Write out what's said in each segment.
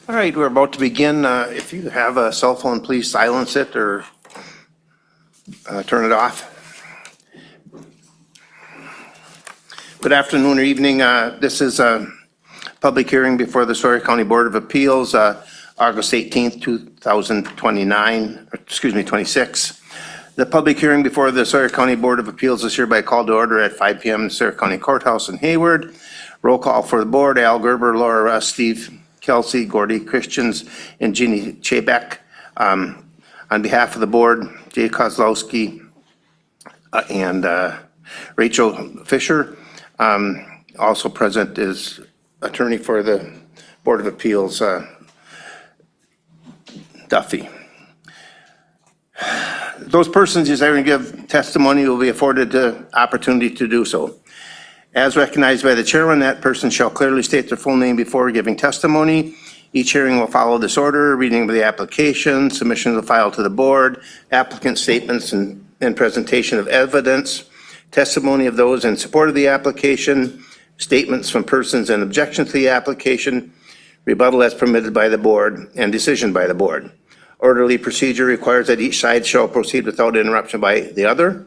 All right, we're about to begin. If you have a cell phone, please silence it or turn it off. Good afternoon or evening. This is a public hearing before the Sawyer County Board of Appeals, August 18th, 26. The public hearing before the Sawyer County Board of Appeals is hereby called to order at 5 p.m. in the Sawyer County Courthouse in Hayward. Roll call for the board: Al Gerber, Laura Russ, Steve Kelsey, Gordy Christians, and Jeannie Chaybeck. On behalf of the board, Jay Kozlowski and Rachel Fisher. Also present is attorney for the Board of Appeals, Duffy. Those persons desiring to give testimony will be afforded the opportunity to do so. As recognized by the chairman, that person shall clearly state their full name before giving testimony. Each hearing will follow this order: reading of the application, submission of the file to the board, applicant statements and presentation of evidence, testimony of those in support of the application, statements from persons in objection to the application, rebuttal as permitted by the board, and decision by the board. Orderly procedure requires that each side shall proceed without interruption by the other.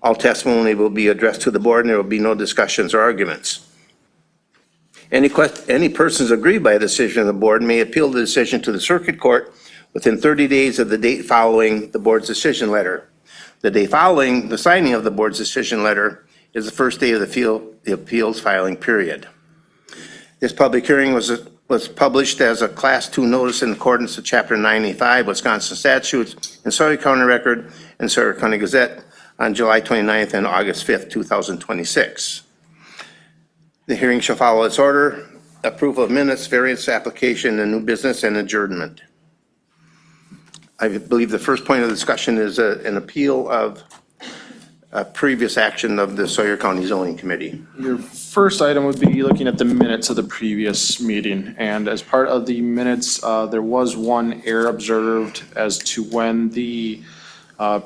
All testimony will be addressed to the board and there will be no discussions or arguments. Any persons aggrieved by a decision of the board may appeal the decision to the circuit court within 30 days of the date following the board's decision letter. The day following the signing of the board's decision letter is the first day of the appeals filing period. This public hearing was published as a Class 2 notice in accordance with Chapter 95 Wisconsin statutes in Sawyer County Record and Sawyer County Gazette on July 29th and August 5th, 2026. The hearing shall follow its order: approval of minutes, variance application, and new business, and adjournment. I believe the first point of discussion is an appeal of a previous action of the Sawyer County Zoning Committee. Your first item would be looking at the minutes of the previous meeting. And as part of the minutes, there was one error observed as to when the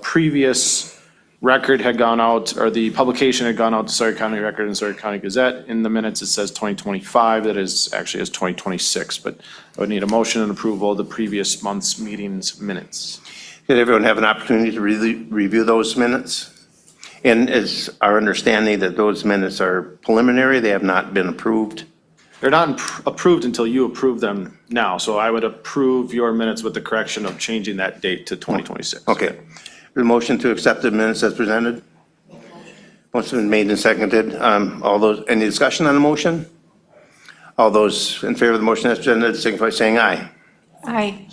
previous record had gone out, or the publication had gone out to Sawyer County Record and Sawyer County Gazette. In the minutes, it says 2025. That is actually as 2026, but I would need a motion and approval of the previous month's meetings minutes. Did everyone have an opportunity to review those minutes? And is our understanding that those minutes are preliminary? They have not been approved? They're not approved until you approve them now. So I would approve your minutes with the correction of changing that date to 2026. Okay. The motion to accept the minutes as presented? Motion been made and seconded. Any discussion on the motion? All those in favor of the motion as presented signify by saying aye. Aye.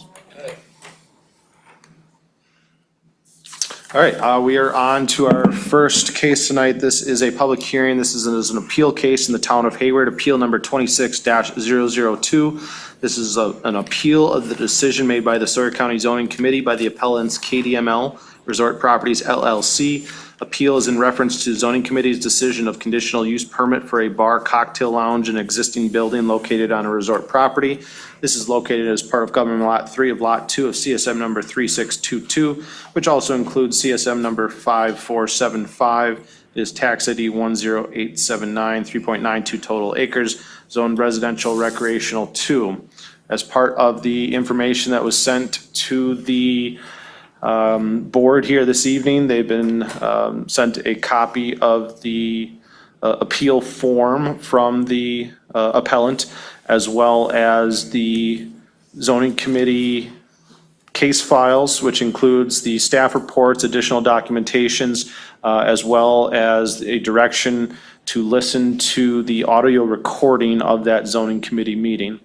All right, we are on to our first case tonight. This is a public hearing. This is an appeal case in the town of Hayward, appeal number 26-002. This is an appeal of the decision made by the Sawyer County Zoning Committee by the appellants KDML Resort Properties LLC. Appeal is in reference to Zoning Committee's decision of conditional use permit for a bar cocktail lounge in an existing building located on a resort property. This is located as part of Government Lot 3 of Lot 2 of CSM number 3622, which also includes CSM number 5475. It is tax ID 10879, 3.92 total acres, zoned residential recreational 2. As part of the information that was sent to the board here this evening, they've been sent a copy of the appeal form from the appellant, as well as the zoning committee case files, which includes the staff reports, additional documentations, as well as a direction to listen to the audio recording of that zoning committee meeting.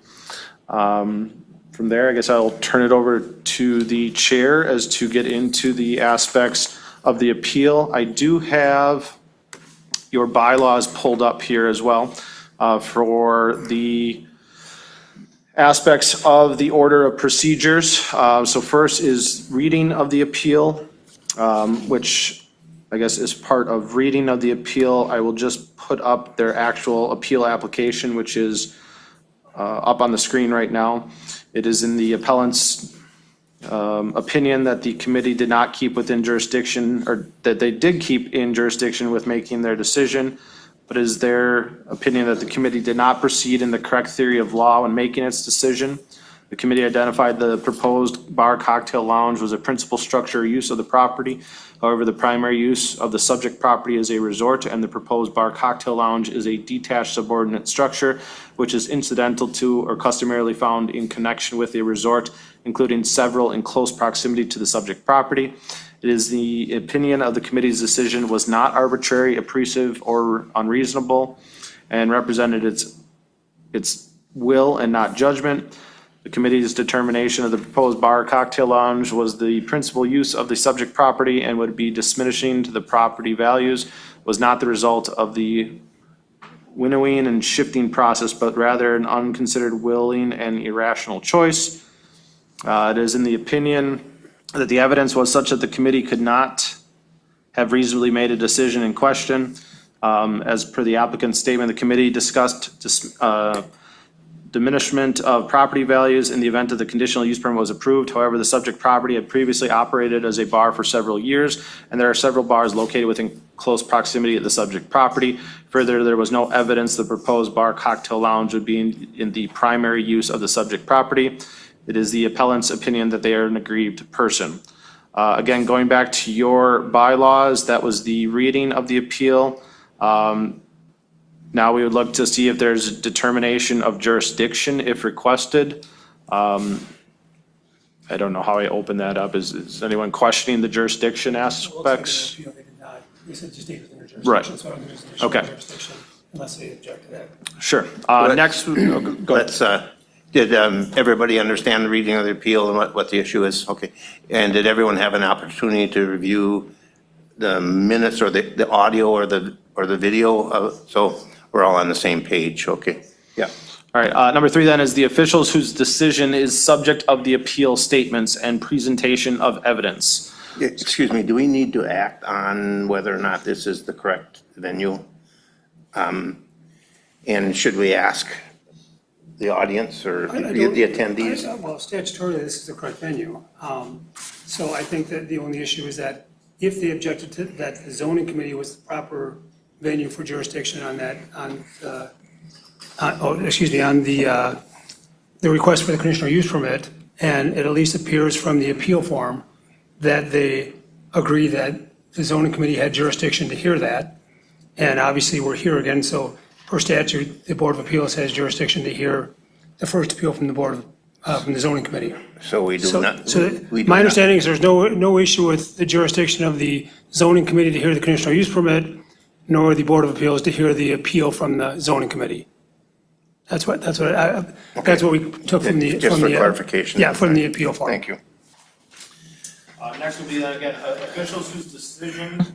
From there, I guess I'll turn it over to the chair as to get into the aspects of the appeal. I do have your bylaws pulled up here as well for the aspects of the order of procedures. So first is reading of the appeal, which I guess is part of reading of the appeal. I will just put up their actual appeal application, which is up on the screen right now. It is in the appellant's opinion that the committee did not keep within jurisdiction, or that they did keep in jurisdiction with making their decision, but is their opinion that the committee did not proceed in the correct theory of law when making its decision. The committee identified the proposed bar cocktail lounge was a principal structure or use of the property. However, the primary use of the subject property is a resort, and the proposed bar cocktail lounge is a detached subordinate structure which is incidental to or customarily found in connection with a resort, including several in close proximity to the subject property. It is the opinion of the committee's decision was not arbitrary, oppressive, or unreasonable, and represented its will and not judgment. The committee's determination of the proposed bar cocktail lounge was the principal use of the subject property and would be diminishing to the property values, was not the result of the winnowing and shifting process, but rather an unconsidered willing and irrational choice. It is in the opinion that the evidence was such that the committee could not have reasonably made a decision in question. As per the applicant's statement, the committee discussed diminishment of property values in the event that the conditional use permit was approved. However, the subject property had previously operated as a bar for several years, and there are several bars located within close proximity of the subject property. Further, there was no evidence the proposed bar cocktail lounge would be in the primary use of the subject property. It is the appellant's opinion that they are an aggrieved person. Again, going back to your bylaws, that was the reading of the appeal. Now we would look to see if there's determination of jurisdiction if requested. I don't know how I open that up. Is anyone questioning the jurisdiction aspects? They did not. They said just stay within their Right. jurisdiction. So I don't think there's additional Okay. jurisdiction unless they object to that. Sure. Next, go ahead. Did everybody understand the reading of the appeal and what the issue is? Okay. And did everyone have an opportunity to review the minutes or the audio or the video? So we're all on the same page. Okay. Yeah. All right, number 3 then is the officials whose decision is subject of the appeal statements and presentation of evidence. Excuse me, do we need to act on whether or not this is the correct venue? And should we ask the audience or the attendees? Well, statutorily, this is the correct venue. So I think that the only issue is that if they objected to that, the zoning committee was the proper venue for jurisdiction on that, on the request for the conditional use permit, and it at least appears from the appeal form that they agree that the zoning committee had jurisdiction to hear that. And obviously, we're here again, so per statute, the Board of Appeals has jurisdiction to hear the first appeal from the from the zoning committee. So we do not. My understanding is there's no issue with the jurisdiction of the zoning committee to hear the conditional use permit, nor the Board of Appeals to hear the appeal from the zoning committee. That's what we took from the. Just for clarification. Yeah, from the appeal form. Thank you. Next will be then again, officials whose decision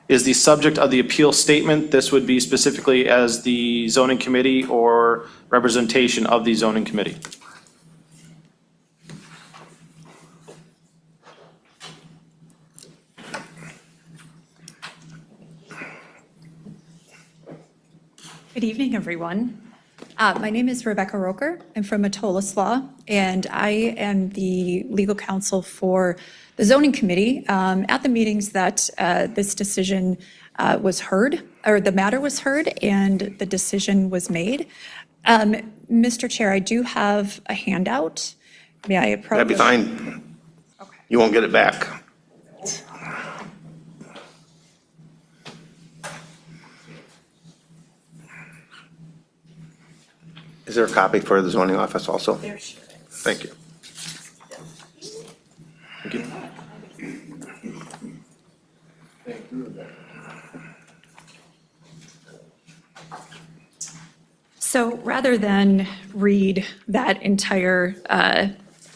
is the subject of the appeal statement. This would be specifically as the zoning committee or representation of the zoning committee. Good evening, everyone. My name is Rebecca Roker. I'm from Matolis Law, and I am the legal counsel for the zoning committee at the meetings that this decision was heard, or the matter was heard, and the decision was made. Mr. Chair, I do have a handout. May I approach? That'd be fine. Okay. You won't get it back. Is there a copy for the zoning office also? There she is. Thank you. Thank you. So rather than read that entire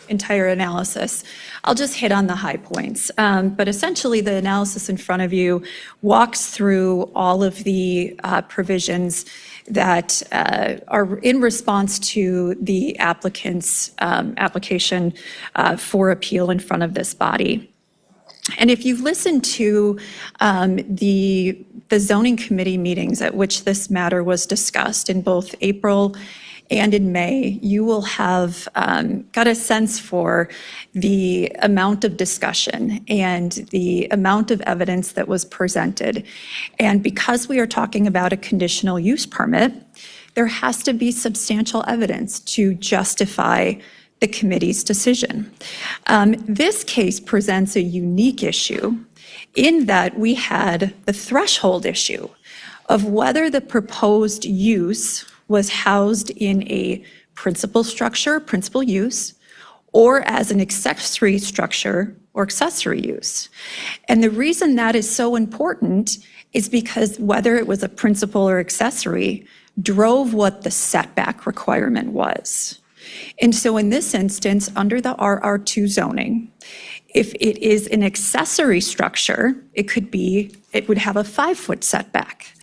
analysis, I'll just hit on the high points. But essentially, the analysis in front of you walks through all of the provisions that are in response to the applicant's application for appeal in front of this body. And if you've listened to the zoning committee meetings at which this matter was discussed in both April and in May, you will have got a sense for the amount of discussion and the amount of evidence that was presented. And because we are talking about a conditional use permit, there has to be substantial evidence to justify the committee's decision. This case presents a unique issue in that we had the threshold issue of whether the proposed use was housed in a principal structure, principal use, or as an accessory structure or accessory use. And the reason that is so important is because whether it was a principal or accessory drove what the setback requirement was. And so in this instance, under the RR2 zoning, if it is an accessory structure, it would have a 5-foot setback.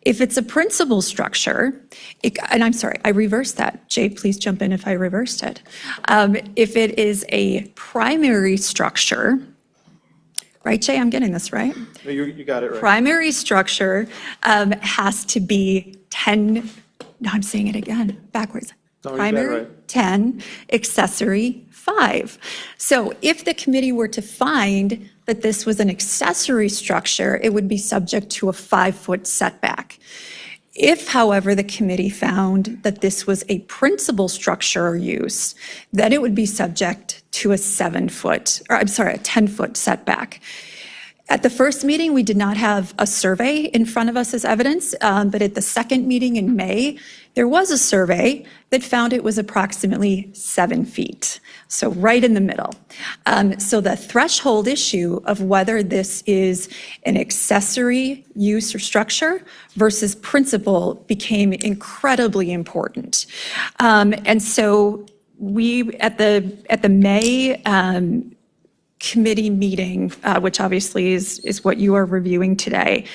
If it's a principal structure, and I'm sorry, I reversed that. Jay, please jump in if I reversed it. If it is a primary structure, right, Jay, I'm getting this right? No, you got it right. Primary structure has to be 10, no, I'm saying it again, backwards. No, you got it Primary, right. 10, accessory, 5. So if the committee were to find that this was an accessory structure, it would be subject to a 5-foot setback. If, however, the committee found that this was a principal structure or use, then it would be subject to a 10-foot setback. At the first meeting, we did not have a survey in front of us as evidence, but at the second meeting in May, there was a survey that found it was approximately 7 feet, so right in the middle. So the threshold issue of whether this is an accessory use or structure versus principal became incredibly important. And so we, at the May committee meeting, which obviously is what you are reviewing today,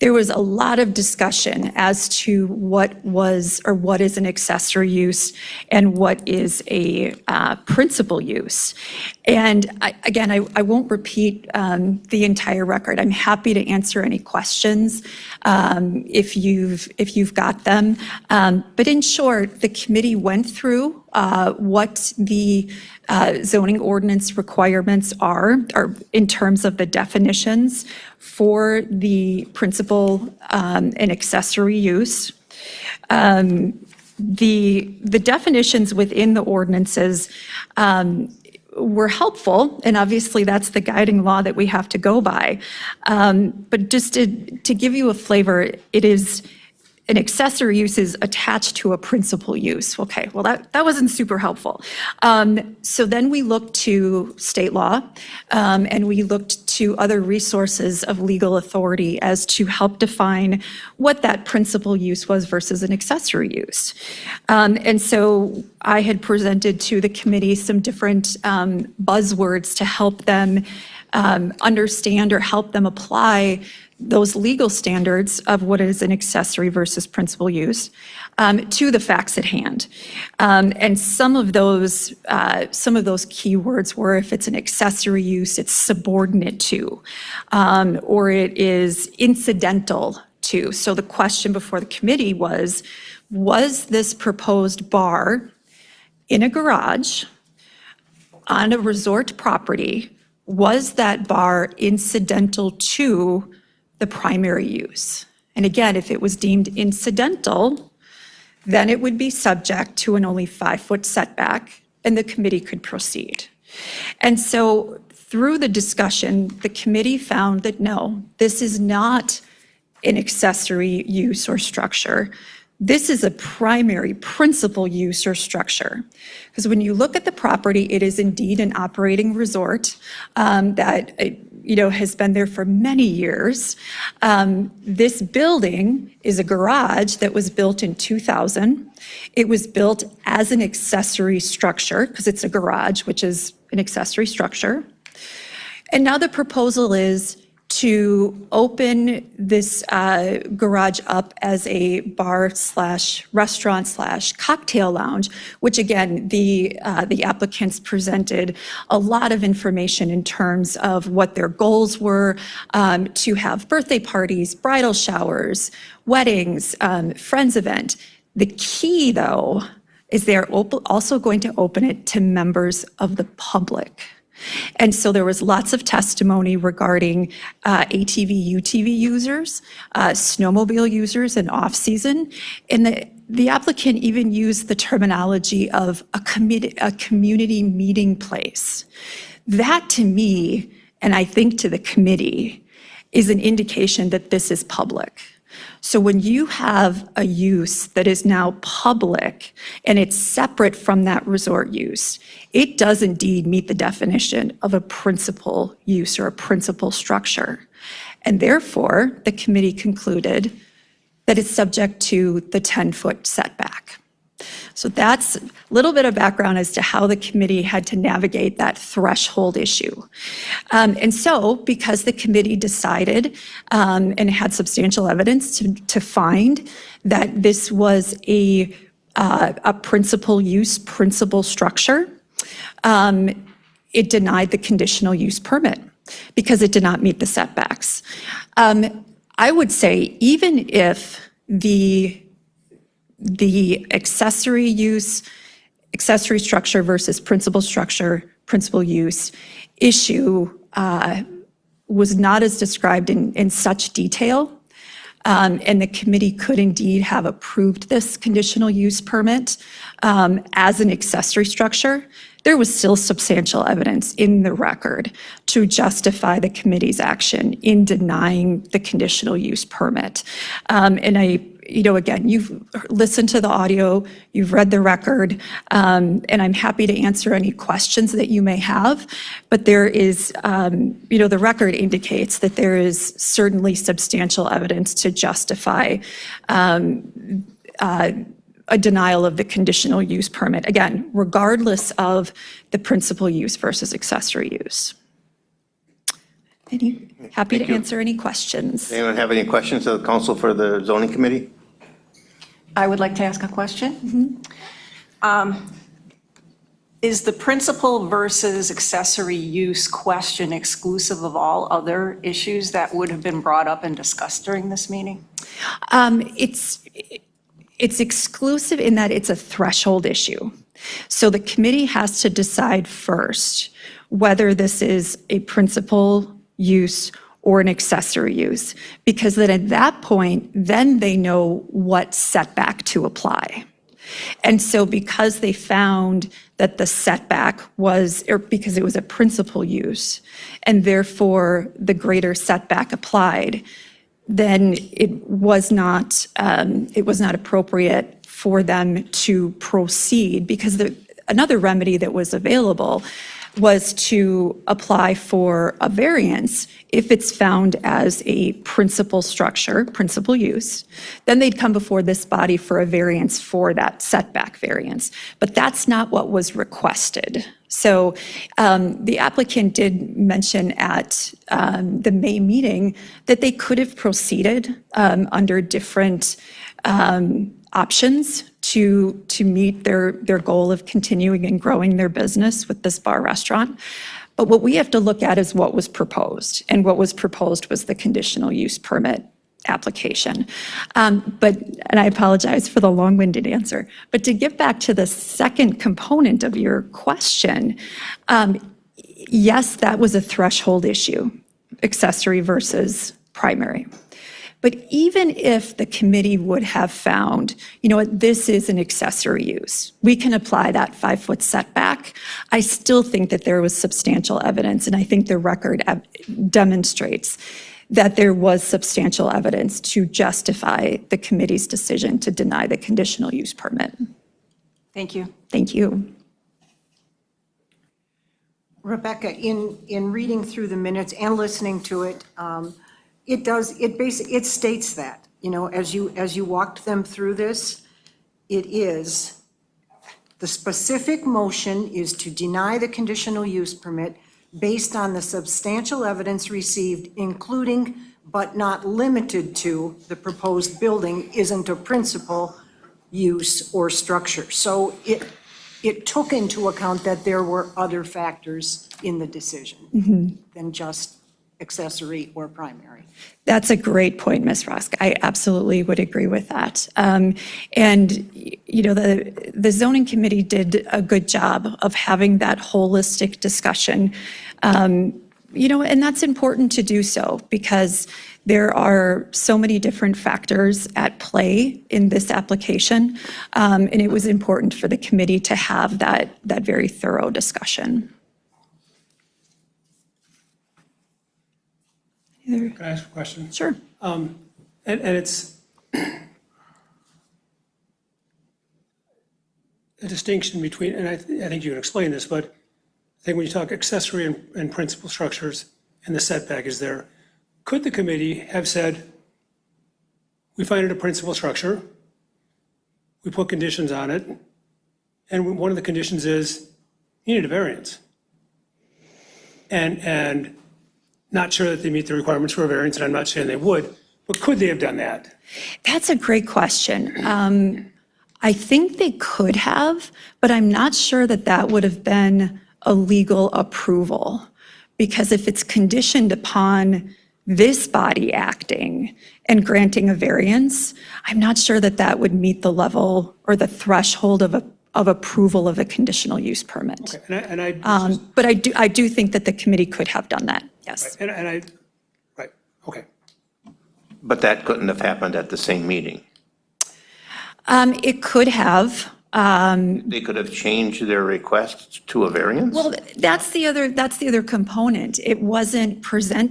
there was a lot of discussion as to what was or what is an accessory use and what is a principal use. And I won't repeat the entire record. I'm happy to answer any questions if you've got them. But in short, the committee went through what the zoning ordinance requirements are in terms of the definitions for the principal and accessory use. The definitions within the ordinances were helpful, and obviously that's the guiding law that we have to go by. But just to give you a flavor, it is an accessory use is attached to a principal use. Okay, well that wasn't super helpful. So then we looked to state law and we looked to other resources of legal authority as to help define what that principal use was versus an accessory use. And so I had presented to the committee some different buzzwords to help them understand or help them apply those legal standards of what is an accessory versus principal use to the facts at hand. And some of those keywords were if it's an accessory use, it's subordinate to, or it is incidental to. So the question before the committee was this proposed bar in a garage on a resort property, was that bar incidental to the primary use? And again, if it was deemed incidental, then it would be subject to an only 5-foot setback and the committee could proceed. And so through the discussion, the committee found that no, this is not an accessory use or structure. This is a primary principal use or structure. Because when you look at the property, it is indeed an operating resort that has been there for many years. This building is a garage that was built in 2000. It was built as an accessory structure because it's a garage, which is an accessory structure. And now the proposal is to open this garage up as a bar/restaurant/cocktail lounge, which again, the applicants presented a lot of information in terms of what their goals were, to have birthday parties, bridal showers, weddings, friends event. The key though, is they're also going to open it to members of the public. And so there was lots of testimony regarding ATV, UTV users, snowmobile users in off-season. And the applicant even used the terminology of a community meeting place. That to me, and I think to the committee, is an indication that this is public. So when you have a use that is now public and it's separate from that resort use, it does indeed meet the definition of a principal use or a principal structure. And therefore, the committee concluded that it's subject to the 10-foot setback. So that's a little bit of background as to how the committee had to navigate that threshold issue. And so, because the committee decided and had substantial evidence to find that this was a principal use, principal structure, it denied the conditional use permit because it did not meet the setbacks. I would say even if the accessory use, accessory structure versus principal structure, principal use issue was not as described in such detail, and the committee could indeed have approved this conditional use permit as an accessory structure, there was still substantial evidence in the record to justify the committee's action in denying the conditional use permit. And again, you've listened to the audio, you've read the record, and I'm happy to answer any questions that you may have. But there is, the record indicates that there is certainly substantial evidence to justify a denial of the conditional use permit, again, regardless of the principal use versus accessory use. Happy to answer any questions. Anyone have any questions of the council for the zoning committee? I would like to ask a question. Is the principal versus accessory use question exclusive of all other issues that would have been brought up and discussed during this meeting? It's exclusive in that it's a threshold issue. So the committee has to decide first whether this is a principal use or an accessory use, because then at that point, then they know what setback to apply. And so because they found that the setback was, or because it was a principal use, and therefore the greater setback applied, then it was not appropriate for them to proceed, because another remedy that was available was to apply for a variance if it's found as a principal structure, principal use. Then they'd come before this body for a variance for that setback variance. But that's not what was requested. So the applicant did mention at the May meeting that they could have proceeded under different options to meet their goal of continuing and growing their business with this bar restaurant. But what we have to look at is what was proposed. And what was proposed was the conditional use permit application. And I apologize for the long-winded answer. But to get back to the second component of your question, yes, that was a threshold issue, accessory versus primary. But even if the committee would have found, this is an accessory use, we can apply that 5-foot setback, I still think that there was substantial evidence, and I think the record demonstrates that there was substantial evidence to justify the committee's decision to deny the conditional use permit. Thank you. Thank you. Rebecca, in reading through the minutes and listening to it, it states that, as you walked them through this, the specific motion is to deny the conditional use permit based on the substantial evidence received, including but not limited to the proposed building isn't a principal use or structure. So it took into account that there were other factors in the decision than just accessory or primary. That's a great point, Ms. Rosk. I absolutely would agree with that. And, the zoning committee did a good job of having that holistic discussion And that's important to do so because there are so many different factors at play in this application. And it was important for the committee to have that very thorough discussion. Can I ask a question? Sure. And it's a distinction between, and I think you can explain this, but I think when you talk accessory and principal structures and the setback is there, could the committee have said, we find it a principal structure, we put conditions on it, and one of the conditions is you need a variance? And not sure that they meet the requirements for a variance, and I'm not saying they would, but could they have done that? That's a great question. I think they could have, but I'm not sure that that would have been a legal approval. Because if it's conditioned upon this body acting and granting a variance, I'm not sure that that would meet the level or the threshold of approval of a conditional use permit. Okay, But I do think that the committee could have done that, yes. right, okay. But that couldn't have happened at the same meeting. It could have. They could have changed their request to a variance? Well, that's the other component. It wasn't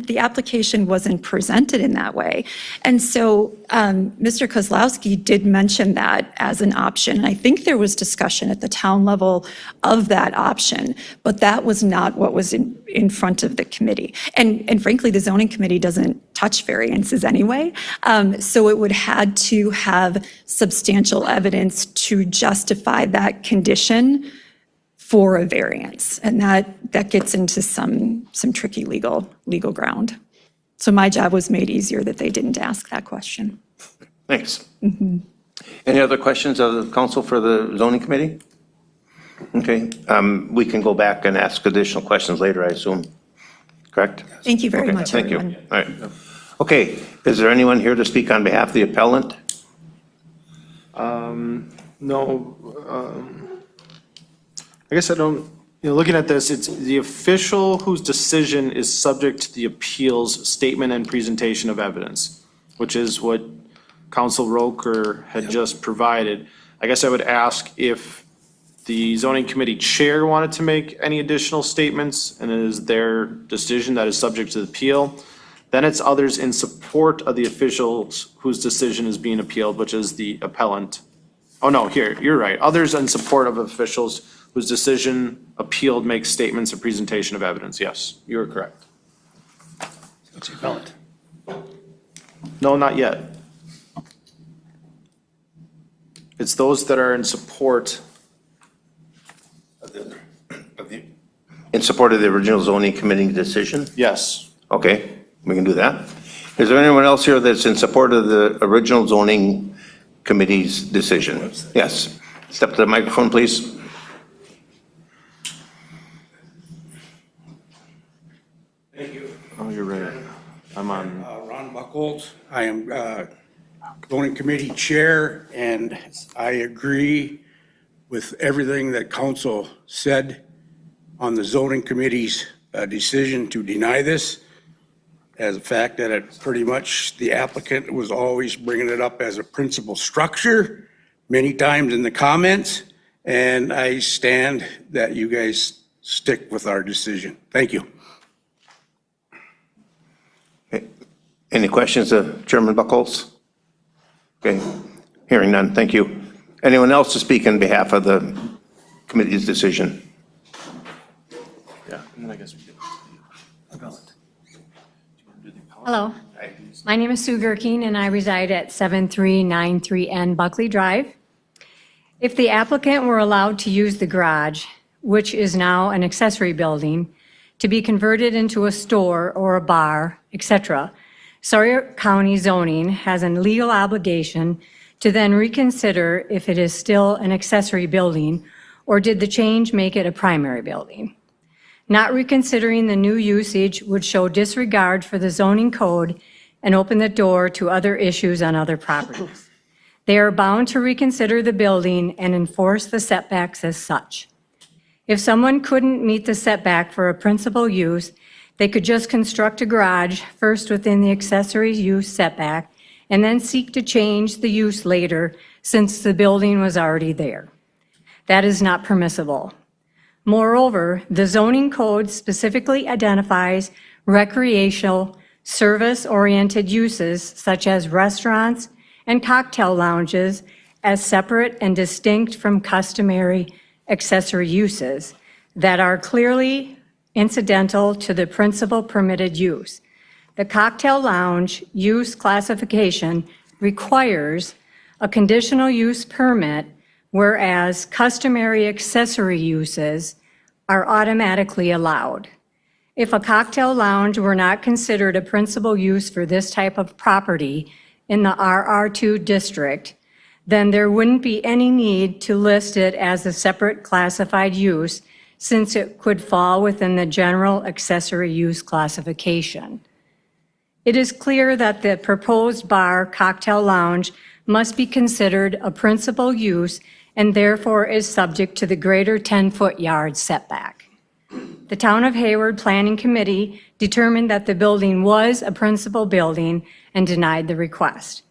the application wasn't presented in that way. And so Mr. Kozlowski did mention that as an option. And I think there was discussion at the town level of that option, but that was not what was in front of the committee. And frankly, the zoning committee doesn't touch variances anyway. So it would had to have substantial evidence to justify that condition for a variance. And that gets into some tricky legal ground. So my job was made easier that they didn't ask that question. Thanks. Any other questions of the council for the zoning committee? Okay, we can go back and ask additional questions later, I assume, correct? Thank you very Okay, much, thank you. everyone. All right. Okay, is there anyone here to speak on behalf of the appellant? No, I guess I don't, looking at this, it's the official whose decision is subject to the appeals statement and presentation of evidence, which is what Council Roker had just provided. I guess I would ask if the zoning committee chair wanted to make any additional statements, and it is their decision that is subject to the appeal. Then it's others in support of the officials whose decision is being appealed, which is the appellant. Oh, no, here, you're right. Others in support of officials whose decision appealed make statements of presentation of evidence. Yes, you are correct. It's the appellant. No, not yet. It's those that are in support. In support of the original zoning committee decision? Yes. Okay, we can do that. Is there anyone else here that's in support of the original zoning committee's decision? Yes. Step to the microphone, please. Thank you. Oh, you're right. I'm on. Ron Buckles. I am zoning committee chair, and I agree with everything that council said on the zoning committee's decision to deny this, as a fact that it pretty much, the applicant was always bringing it up as a principal structure many times in the comments, and I stand that you guys stick with our decision. Thank you. Any questions of Chairman Buckles? Okay, hearing none, thank you. Anyone else to speak on behalf of the committee's decision? Yeah, and then I guess we do. Hello, my name is Sue Gerking and I reside at 7393N Buckley Drive. If the applicant were allowed to use the garage, which is now an accessory building, to be converted into a store or a bar, etc., Sawyer County zoning has a legal obligation to then reconsider if it is still an accessory building or did the change make it a primary building. Not reconsidering the new usage would show disregard for the zoning code and open the door to other issues on other properties. They are bound to reconsider the building and enforce the setbacks as such. If someone couldn't meet the setback for a principal use, They could just construct a garage, first within the accessory use setback, and then seek to change the use later since the building was already there. That is not permissible. Moreover, the zoning code specifically identifies recreational, service-oriented uses such as restaurants and cocktail lounges as separate and distinct from customary accessory uses that are clearly incidental to the principal permitted use. The cocktail lounge use classification requires a conditional use permit, whereas customary accessory uses are automatically allowed. If a cocktail lounge were not considered a principal use for this type of property in the RR2 district, then there wouldn't be any need to list it as a separate classified use, since it could fall within the general accessory use classification. It is clear that the proposed bar cocktail lounge must be considered a principal use and therefore is subject to the greater 10-foot yard setback. The Town of Hayward Planning Committee determined that the building was a principal building and denied the request.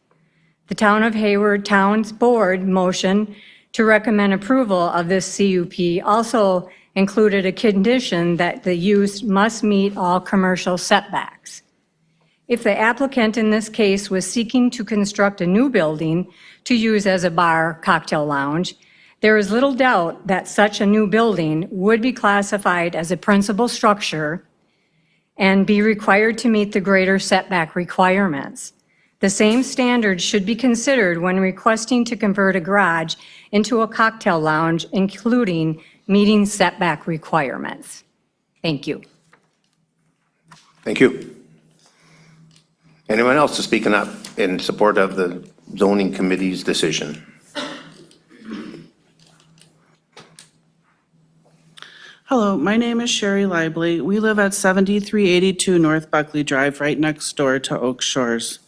The Town of Hayward Town's Board motion to recommend approval of this CUP also included a condition that the use must meet all commercial setbacks. If the applicant in this case was seeking to construct a new building to use as a bar cocktail lounge, there is little doubt that such a new building would be classified as a principal structure and be required to meet the greater setback requirements. The same standards should be considered when requesting to convert a garage into a cocktail lounge, including meeting setback requirements. Thank you. Thank you. Anyone else to speak up in support of the zoning committee's decision? Hello, my name is Sherry Lively. We live at 7382 North Buckley Drive, right next door to Oak Shores.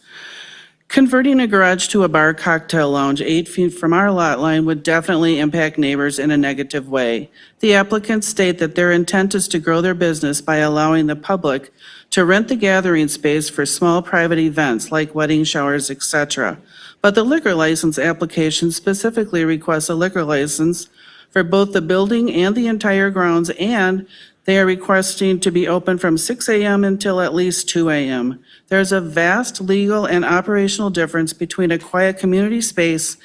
Converting a garage to a bar cocktail lounge 8 feet from our lot line would definitely impact neighbors in a negative way. The applicants state that their intent is to grow their business by allowing the public to rent the gathering space for small private events like wedding showers, etc. But the liquor license application specifically requests a liquor license for both the building and the entire grounds, and they are requesting to be open from 6 a.m. until at least 2 a.m. There's a vast legal and operational difference between a quiet community space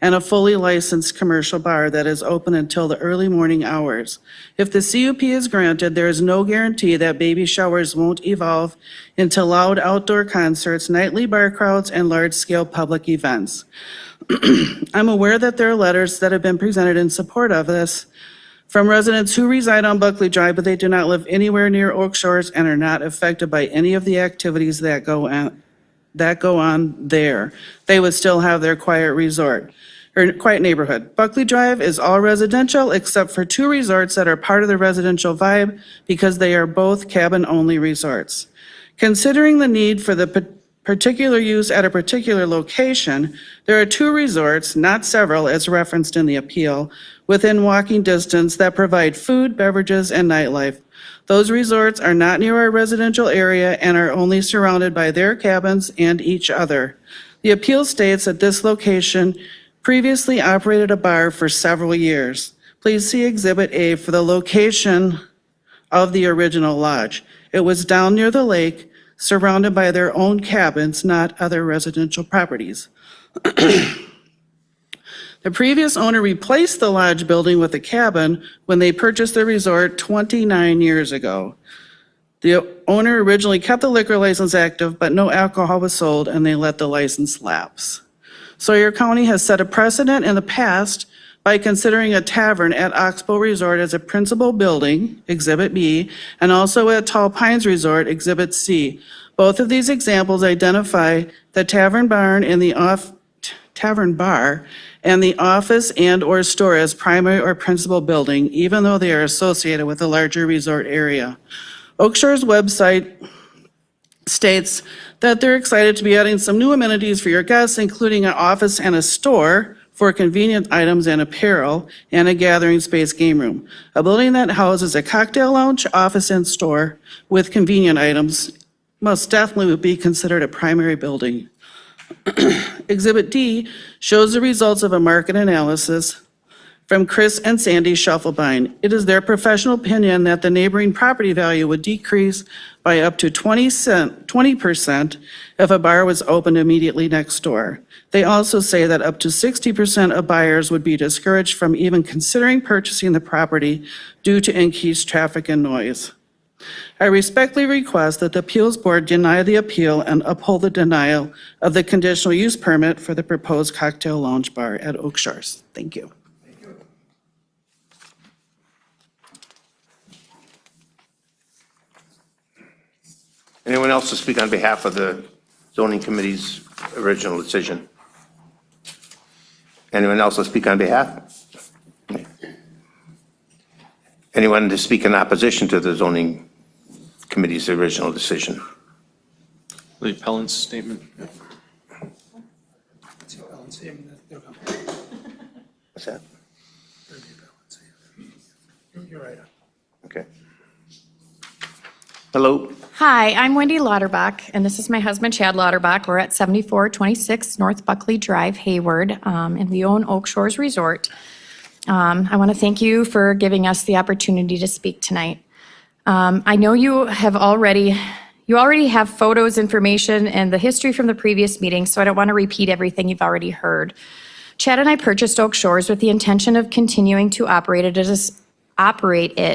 and a fully licensed commercial bar that is open until the early morning hours. If the CUP is granted, there is no guarantee that baby showers won't evolve into loud outdoor concerts, nightly bar crowds, and large-scale public events. I'm aware that there are letters that have been presented in support of this from residents who reside on Buckley Drive, but they do not live anywhere near Oak Shores and are not affected by any of the activities that go on there. They would still have their quiet resort or quiet neighborhood. Buckley Drive is all residential except for 2 resorts that are part of the residential vibe because they are both cabin-only resorts. Considering the need for the particular use at a particular location, there are 2 resorts, not several as referenced in the appeal, within walking distance that provide food, beverages, and nightlife. Those resorts are not near our residential area and are only surrounded by their cabins and each other. The appeal states that this location previously operated a bar for several years. Please see Exhibit A for the location of the original lodge. It was down near the lake, surrounded by their own cabins, not other residential properties. The previous owner replaced the lodge building with a cabin when they purchased the resort 29 years ago. The owner originally kept the liquor license active, but no alcohol was sold, and they let the license lapse. Sawyer County has set a precedent in the past by considering a tavern at Oxbow Resort as a principal building, Exhibit B, and also at Tall Pines Resort, Exhibit C. Both of these examples identify the tavern bar and the office and/or store as primary or principal building, even though they are associated with a larger resort area. Oak Shore's website states that they're excited to be adding some new amenities for your guests, including an office and a store for convenient items and apparel, and a gathering space game room. A building that houses a cocktail lounge, office, and store with convenient items must definitely be considered a primary building. Exhibit D shows the results of a market analysis from Chris and Sandy Schuffelbein. It is their professional opinion that the neighboring property value would decrease by up to 20% if a bar was opened immediately next door. They also say that up to 60% of buyers would be discouraged from even considering purchasing the property due to increased traffic and noise. I respectfully request that the appeals board deny the appeal and uphold the denial of the conditional use permit for the proposed cocktail lounge bar at Oak Shores. Thank you. Anyone else to speak on behalf of the zoning committee's original decision? Anyone else to speak on behalf? Anyone to speak in opposition to the zoning committee's original decision? The appellant's statement. What's that? You're right. Okay. Hello. Hi, I'm Wendy Lauterbach, and this is my husband Chad Lauterbach. We're at 7426 North Buckley Drive, Hayward, and we own Oak Shores Resort. I want to thank you for giving us the opportunity to speak tonight. I know you already have photos, information, and the history from the previous meeting, so I don't want to repeat everything you've already heard. Chad and I purchased Oak Shores with the intention of continuing to operate it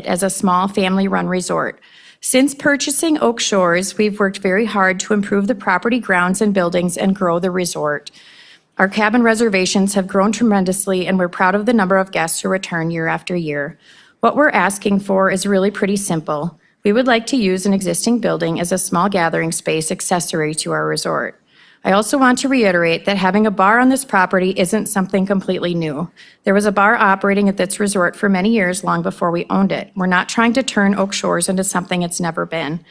as a small family-run resort. Since purchasing Oak Shores, we've worked very hard to improve the property grounds and buildings and grow the resort. Our cabin reservations have grown tremendously, and we're proud of the number of guests who return year after year. What we're asking for is really pretty simple. We would like to use an existing building as a small gathering space accessory to our resort. I also want to reiterate that having a bar on this property isn't something completely new. There was a bar operating at this resort for many years, long before we owned it. We're not trying to turn Oak Shores into something it's never been.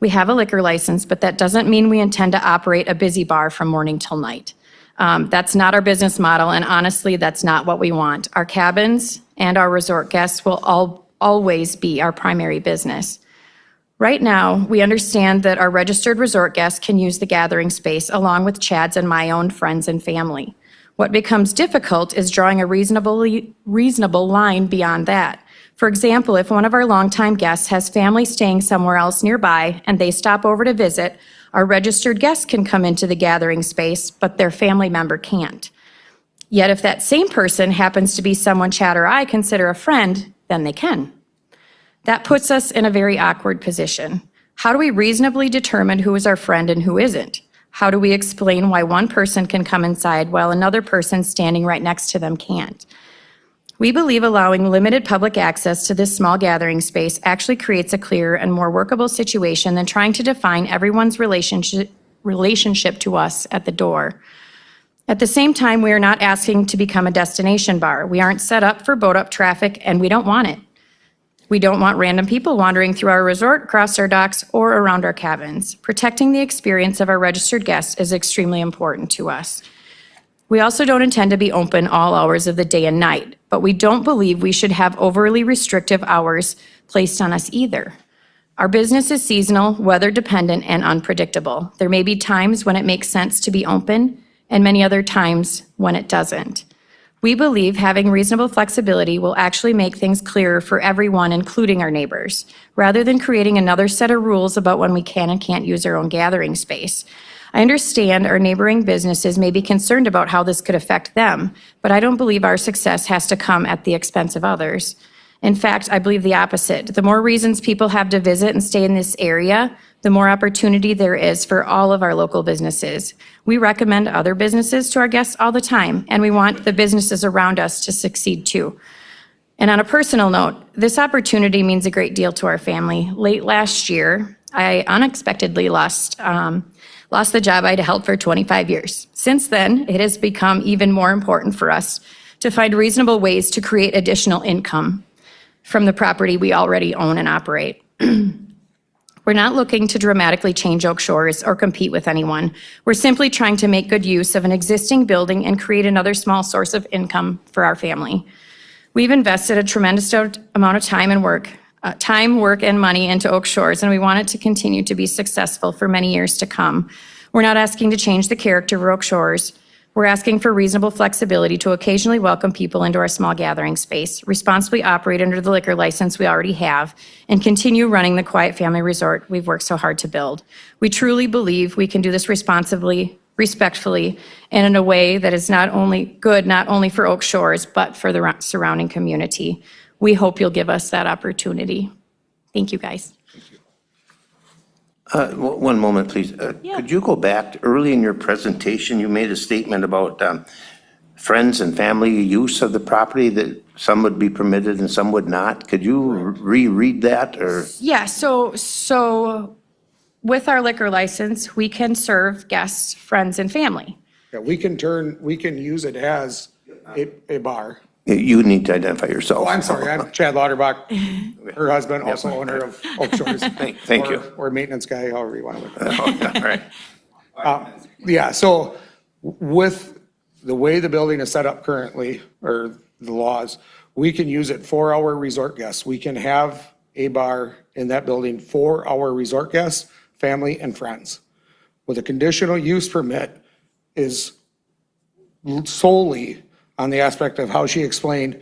We have a liquor license, but that doesn't mean we intend to operate a busy bar from morning till night. That's not our business model, and honestly, that's not what we want. Our cabins and our resort guests will always be our primary business. Right now, we understand that our registered resort guests can use the gathering space along with Chad's and my own friends and family. What becomes difficult is drawing a reasonable line beyond that. For example, if one of our longtime guests has family staying somewhere else nearby and they stop over to visit, our registered guests can come into the gathering space, but their family member can't. Yet if that same person happens to be someone Chad or I consider a friend, then they can. That puts us in a very awkward position. How do we reasonably determine who is our friend and who isn't? How do we explain why one person can come inside while another person standing right next to them can't? We believe allowing limited public access to this small gathering space actually creates a clearer and more workable situation than trying to define everyone's relationship to us at the door. At the same time, we are not asking to become a destination bar. We aren't set up for boat-up traffic, and we don't want it. We don't want random people wandering through our resort, across our docks, or around our cabins. Protecting the experience of our registered guests is extremely important to us. We also don't intend to be open all hours of the day and night, but we don't believe we should have overly restrictive hours placed on us either. Our business is seasonal, weather-dependent, and unpredictable. There may be times when it makes sense to be open, and many other times when it doesn't. We believe having reasonable flexibility will actually make things clearer for everyone, including our neighbors, rather than creating another set of rules about when we can and can't use our own gathering space. I understand our neighboring businesses may be concerned about how this could affect them, but I don't believe our success has to come at the expense of others. In fact, I believe the opposite. The more reasons people have to visit and stay in this area, the more opportunity there is for all of our local businesses. We recommend other businesses to our guests all the time, and we want the businesses around us to succeed too. And on a personal note, this opportunity means a great deal to our family. Late last year, I unexpectedly lost the job I'd held for 25 years. Since then, it has become even more important for us to find reasonable ways to create additional income from the property we already own and operate. We're not looking to dramatically change Oak Shores or compete with anyone. We're simply trying to make good use of an existing building and create another small source of income for our family. We've invested a tremendous amount of time, work, and money into Oak Shores, and we want it to continue to be successful for many years to come. We're not asking to change the character of Oak Shores. We're asking for reasonable flexibility to occasionally welcome people into our small gathering space, responsibly operate under the liquor license we already have, and continue running the quiet family resort we've worked so hard to build. We truly believe we can do this responsibly, respectfully, and in a way that is not only for Oak Shores, but for the surrounding community. We hope you'll give us that opportunity. Thank you, guys. One moment, please. Could you go back, early in your presentation, you made a statement about friends and family use of the property, that some would be permitted and some would not. Could you reread that, or? Yeah, so with our liquor license, we can serve guests, friends, and family. Yeah, we can use it as a bar. You need to identify yourself. Oh, I'm sorry, I'm Chad Lauterbach, her husband, also owner of Oak Shores. Thank you. Or maintenance guy, however you want to look at it. All right. Yeah, so with the way the building is set up currently, or the laws, we can use it for our resort guests. We can have a bar in that building for our resort guests, family, and friends. With a conditional use permit is solely on the aspect of how she explained,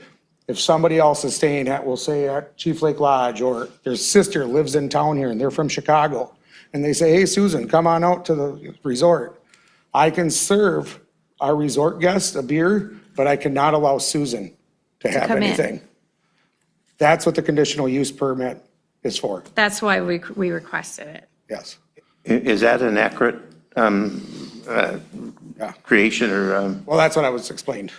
if somebody else is staying at, we'll say at Chief Lake Lodge, or their sister lives in town here and they're from Chicago, and they say, hey, Susan, come on out to the resort. I can serve our resort guests a beer, but I cannot allow Susan to have come in. anything. That's what the conditional use permit is for, That's why we requested it. yes. Is that an accurate creation, or? Well, that's what I was explained.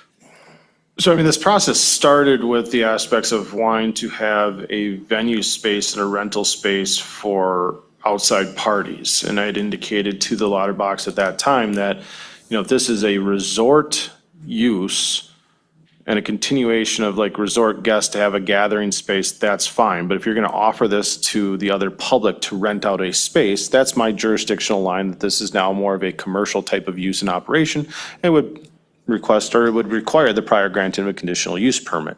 So, I mean, this process started with the aspects of wanting to have a venue space and a rental space for outside parties. And I had indicated to the Lauterbachs at that time that, if this is a resort use and a continuation of like resort guests to have a gathering space, that's fine. But if you're going to offer this to the other public to rent out a space, that's my jurisdictional line, that this is now more of a commercial type of use and operation. It would require the prior granting of a conditional use permit.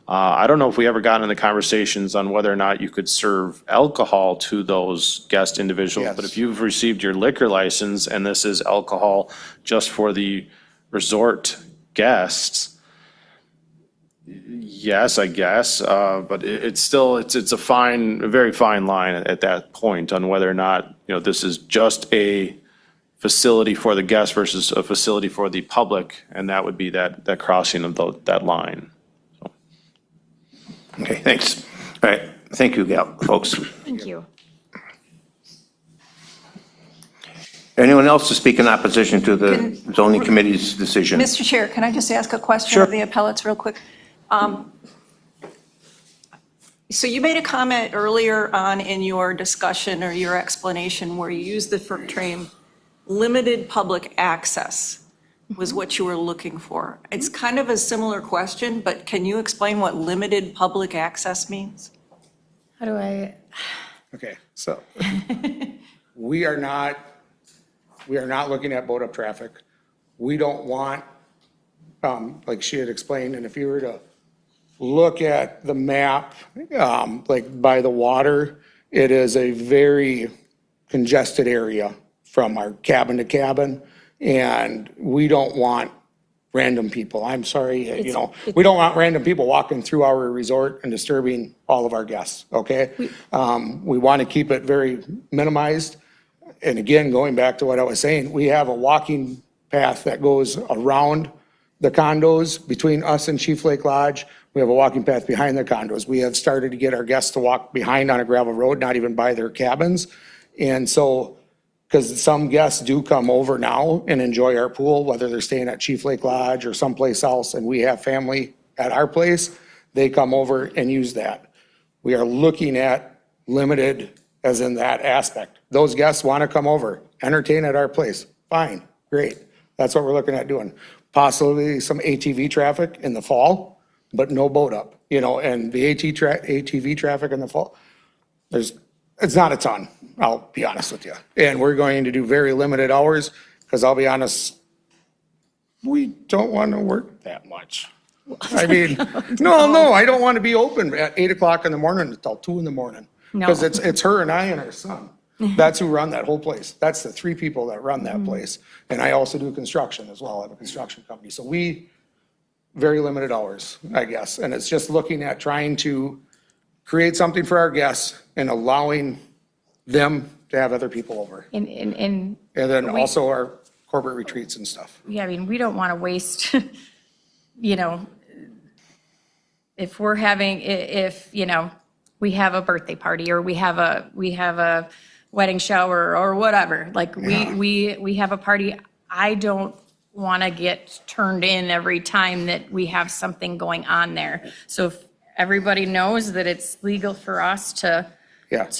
I don't know if we ever got into conversations on whether or not you could serve alcohol to those guest individuals. Yes. But if you've received your liquor license and this is alcohol just for the resort guests, yes, I guess, but it's still, it's a very fine line at that point on whether or not, this is just a facility for the guests versus a facility for the public, and that would be that crossing of that line. Okay, thanks. All right, thank you, folks. Thank you. Anyone else to speak in opposition to the zoning committee's decision? Mr. Chair, can I just ask a question Sure. of the appellates real quick? So you made a comment earlier on in your discussion or your explanation where you used the term limited public access was what you were looking for. It's kind of a similar question, but can you explain what limited public access means? How do I? Okay, so we are not looking at boat up traffic. We don't want, like she had explained, and if you were to look at the map, like by the water, it is a very congested area from our cabin to cabin, and we don't want random people. I'm sorry, we don't want random people walking through our resort and disturbing all of our guests, okay? We want to keep it very minimized. And again, going back to what I was saying, we have a walking path that goes around the condos between us and Chief Lake Lodge. We have a walking path behind the condos. We have started to get our guests to walk behind on a gravel road, not even by their cabins. And so, because some guests do come over now and enjoy our pool, whether they're staying at Chief Lake Lodge or someplace else, and we have family at our place, they come over and use that. We are looking at limited as in that aspect. Those guests want to come over, entertain at our place, fine, great. That's what we're looking at doing. Possibly some ATV traffic in the fall, but no boat up, and the ATV traffic in the fall, it's not a ton. I'll be honest with you. And we're going to do very limited hours, because I'll be honest, we don't want to work that much. I mean, no, I don't want to be open at 8 o'clock in the morning until 2 in the morning. Because No. it's her and I and her son. That's who run that whole place. That's the 3 people that run that place. And I also do construction as well. I have a construction company. So very limited hours, I guess. And it's just looking at trying to create something for our guests and allowing them to have other people over. And And then also our corporate retreats and stuff. yeah, I mean, we don't want to waste, you know, if we're having, if, you know, we have a birthday party or we have a wedding shower or whatever, like we have a party. I don't want to get turned in every time that we have something going on there. So if everybody knows that it's legal for us to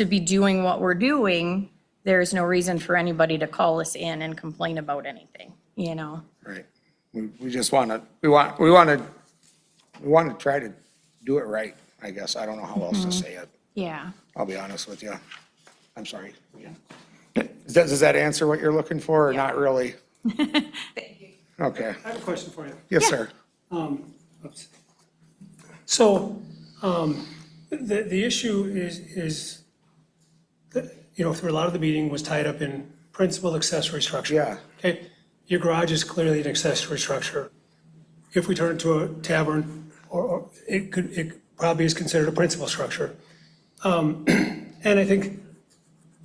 be doing what we're doing, there's no reason for anybody to call us in and complain about anything, you know? Right. We just want to, we want to try to do it right, I guess. I don't know how else to say it. Yeah. I'll be honest with you. I'm sorry. Does that answer what you're looking for or not really? Okay. I have a question for you. Yes, sir. Oops. So, the issue is that, you know, through a lot of the meeting was tied up in principal accessory structure. Yeah. Okay, your garage is clearly an accessory structure. If we turn it to a tavern, or it probably is considered a principal structure. And I think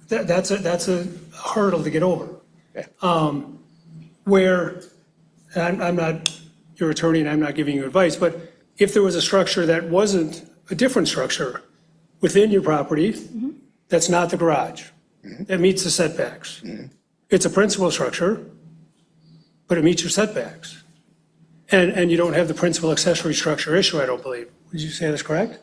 that's a hurdle to get over. Yeah. Where, and I'm not your attorney and I'm not giving you advice, but if there was a structure that wasn't a different structure within your property, that's not the garage, that meets the setbacks. It's a principal structure, but it meets your setbacks. And you don't have the principal accessory structure issue, I don't believe. Would you say that's correct?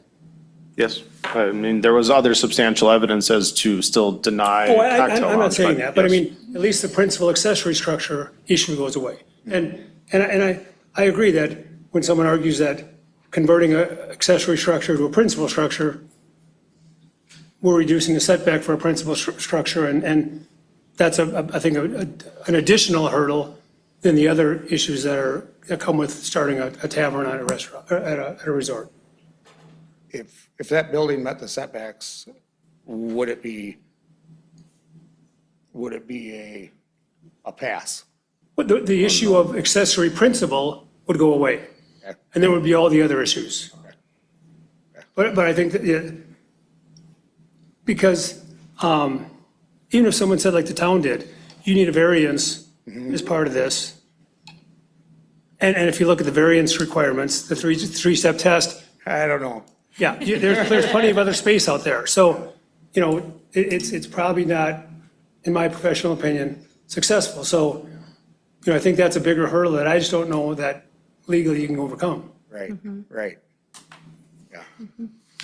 Yes. I mean, there was other substantial evidence as to still deny Oh, cocktail I'm not lounge, saying that, but I yes. mean, at least the principal accessory structure issue goes away. And I agree that when someone argues that converting an accessory structure to a principal structure, we're reducing the setback for a principal structure, and that's, I think, an additional hurdle than the other issues that come with starting a tavern at a restaurant, at a resort. If that building met the setbacks, would it be a pass? But the issue of accessory principal would go away, and there would be all the other issues. But I think that, yeah, because even if someone said like the town did, you need a variance as part of this. And if you look at the variance requirements, the three-step test, I don't know. yeah, there's plenty of other space out there. So, you know, it's probably not, in my professional opinion, successful. So, you know, I think that's a bigger hurdle that I just don't know that legally you can overcome. Right, right. Yeah.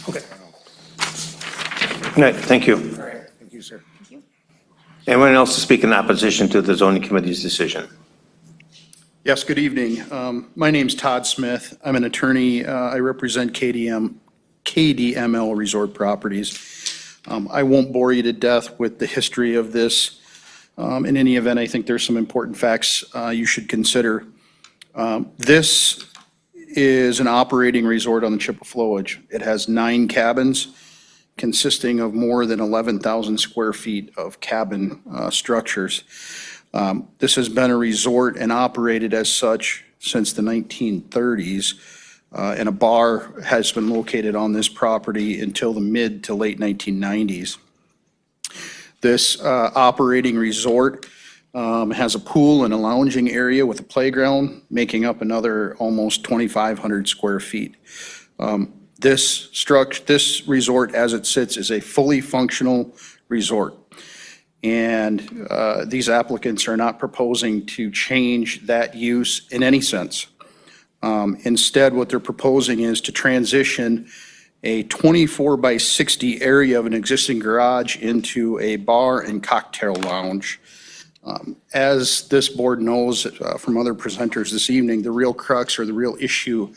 Okay. All right, thank you. All right, thank you, sir. Anyone else to speak in opposition to the zoning committee's decision? Yes, good evening. My name's Todd Smith. I'm an attorney. I represent KDML Resort Properties. I won't bore you to death with the history of this. In any event, I think there's some important facts you should consider. This is an operating resort on the Chippewa. It has 9 cabins consisting of more than 11,000 square feet of cabin structures. This has been a resort and operated as such since the 1930s, and a bar has been located on this property until the mid to late 1990s. This operating resort has a pool and a lounging area with a playground, making up another almost 2,500 square feet. This resort, as it sits, is a fully functional resort. And these applicants are not proposing to change that use in any sense. Instead, what they're proposing is to transition a 24 by 60 area of an existing garage into a bar and cocktail lounge. As this board knows from other presenters this evening, the real crux or the real issue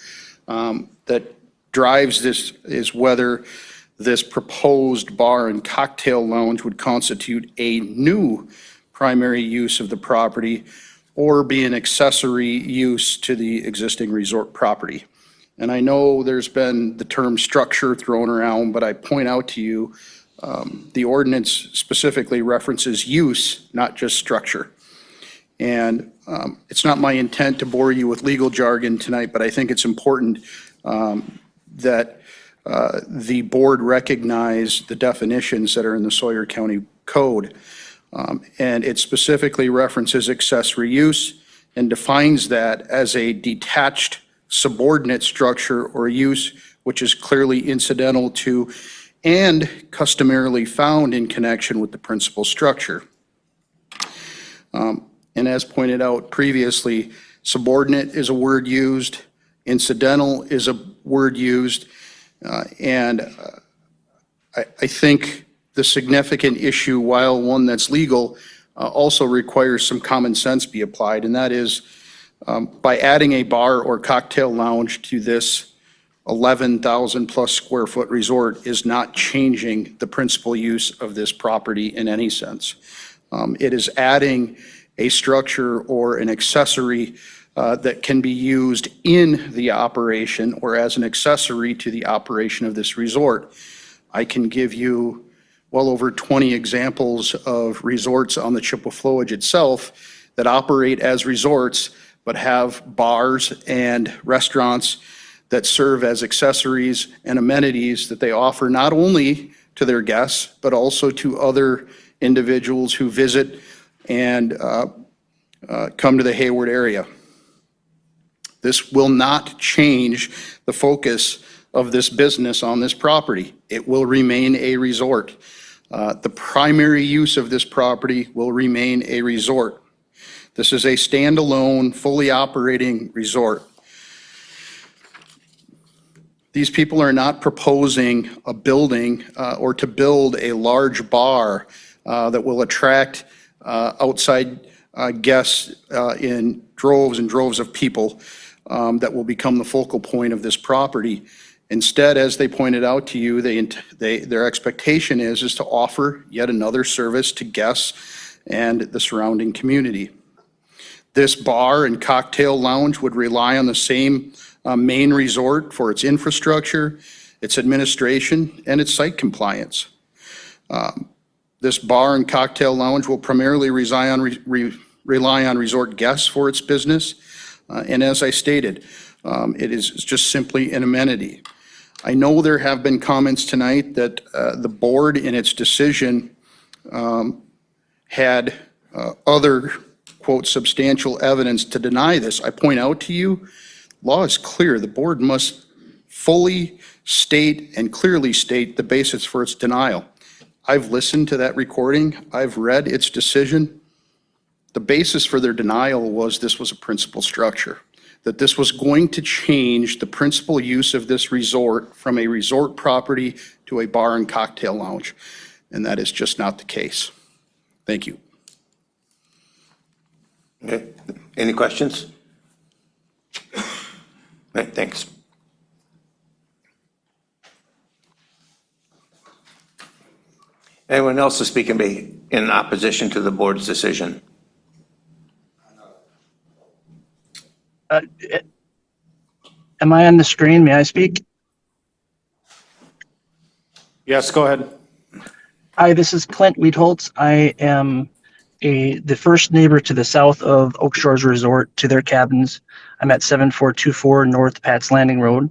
that drives this is whether this proposed bar and cocktail lounge would constitute a new primary use of the property or be an accessory use to the existing resort property. And I know there's been the term structure thrown around, but I point out to you, the ordinance specifically references use, not just structure. And it's not my intent to bore you with legal jargon tonight, but I think it's important that the board recognize the definitions that are in the Sawyer County Code. And it specifically references accessory use and defines that as a detached subordinate structure or use which is clearly incidental to and customarily found in connection with the principal structure. And as pointed out previously, subordinate is a word used, incidental is a word used, and I think the significant issue, while one that's legal, also requires some common sense be applied, and that is by adding a bar or cocktail lounge to this 11,000 plus square foot resort is not changing the principal use of this property in any sense. It is adding a structure or an accessory that can be used in the operation or as an accessory to the operation of this resort. I can give you well over 20 examples of resorts on the Chippewa Flowage itself that operate as resorts but have bars and restaurants that serve as accessories and amenities that they offer not only to their guests but also to other individuals who visit and come to the Hayward area. This will not change the focus of this business on this property. It will remain a resort. The primary use of this property will remain a resort. This is a standalone, fully operating resort. These people are not proposing a building or to build a large bar that will attract outside guests in droves and droves of people that will become the focal point of this property. Instead, as they pointed out to you, their expectation is to offer yet another service to guests and the surrounding community. This bar and cocktail lounge would rely on the same main resort for its infrastructure, its administration, and its site compliance. This bar and cocktail lounge will primarily rely on resort guests for its business. And as I stated, it is just simply an amenity. I know there have been comments tonight that the board in its decision had other, quote, substantial evidence to deny this. I point out to you, law is clear. The board must fully state and clearly state the basis for its denial. I've listened to that recording. I've read its decision. The basis for their denial was this was a principal structure, that this was going to change the principal use of this resort from a resort property to a bar and cocktail lounge. And that is just not the case. Thank you. Okay, any questions? All right, thanks. Anyone else to speak in opposition to the board's decision? Am I on the screen? May I speak? Yes, go ahead. Hi, this is Clint Weedholtz. I am the first neighbor to the south of Oak Shores Resort to their cabins. I'm at 7424 North Pat's Landing Road.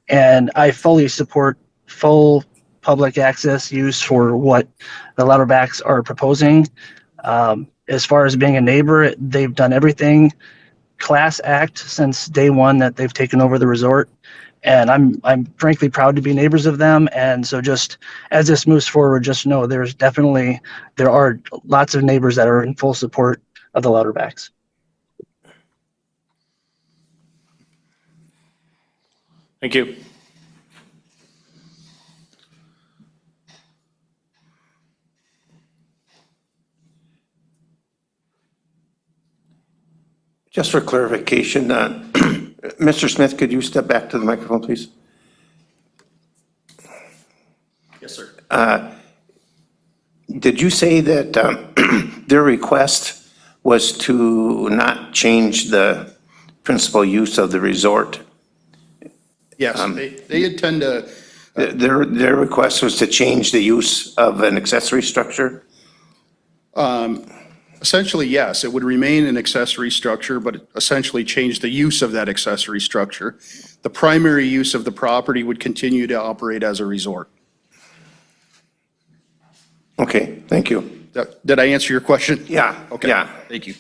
And I fully support full public access use for what the Louderbachs are proposing. As far as being a neighbor, they've done everything Class Act since day one that they've taken over the resort. And I'm frankly proud to be neighbors of them. And so just as this moves forward, just know there are lots of neighbors that are in full support of the Louderbachs. Thank you. Just for clarification, Mr. Smith, could you step back to the microphone, please? Yes, sir. Did you say that their request was to not change the principal use of the resort? Yes, they intend to, Their request was to change the use of an accessory structure? essentially, yes, it would remain an accessory structure, but essentially change the use of that accessory structure. The primary use of the property would continue to operate as a resort. Okay, thank you. Did I answer your question? Yeah, Okay. yeah. Thank you.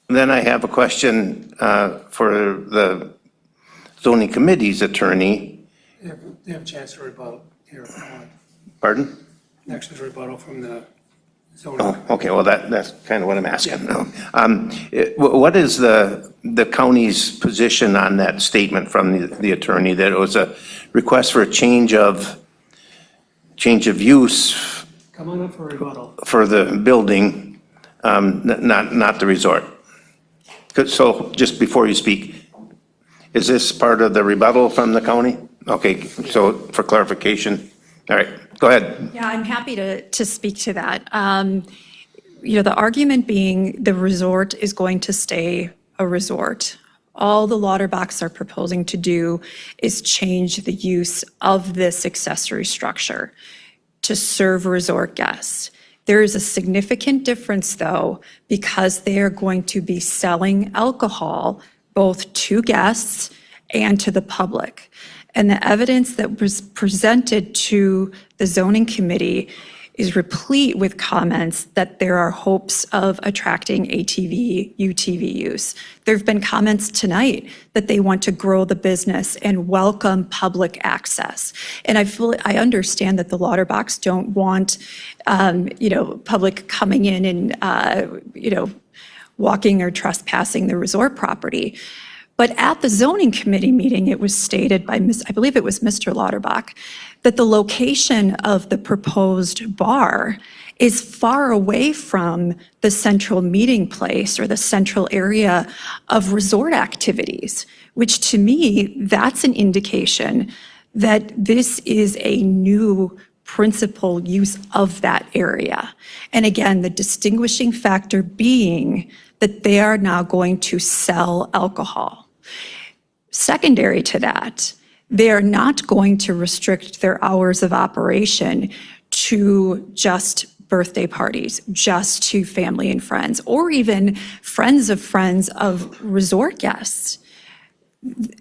Then I have a question for the zoning committee's attorney. They have a chance to rebuttal here if they want. Pardon? Next is rebuttal from the zoning. Oh, okay, well, that's kind of what I'm asking now. What is the county's position on that statement from the attorney, that it was a request for a change of use Come on up for rebuttal. for the building, not the resort? So just before you speak, is this part of the rebuttal from the county? Okay, so for clarification, all right, go ahead. Yeah, I'm happy to speak to that. The argument being the resort is going to stay a resort. All the Lauterbachs are proposing to do is change the use of this accessory structure to serve resort guests. There is a significant difference, though, because they are going to be selling alcohol both to guests and to the public. And the evidence that was presented to the zoning committee is replete with comments that there are hopes of attracting ATV, UTV use. There have been comments tonight that they want to grow the business and welcome public access. And I understand that the Lauterbachs don't want, public coming in and, walking or trespassing the resort property. But at the zoning committee meeting, it was stated by, I believe it was Mr. Lauterbach, that the location of the proposed bar is far away from the central meeting place or the central area of resort activities, which to me, that's an indication that this is a new principal use of that area. And again, the distinguishing factor being that they are now going to sell alcohol. Secondary to that, they are not going to restrict their hours of operation to just birthday parties, just to family and friends, or even friends of resort guests.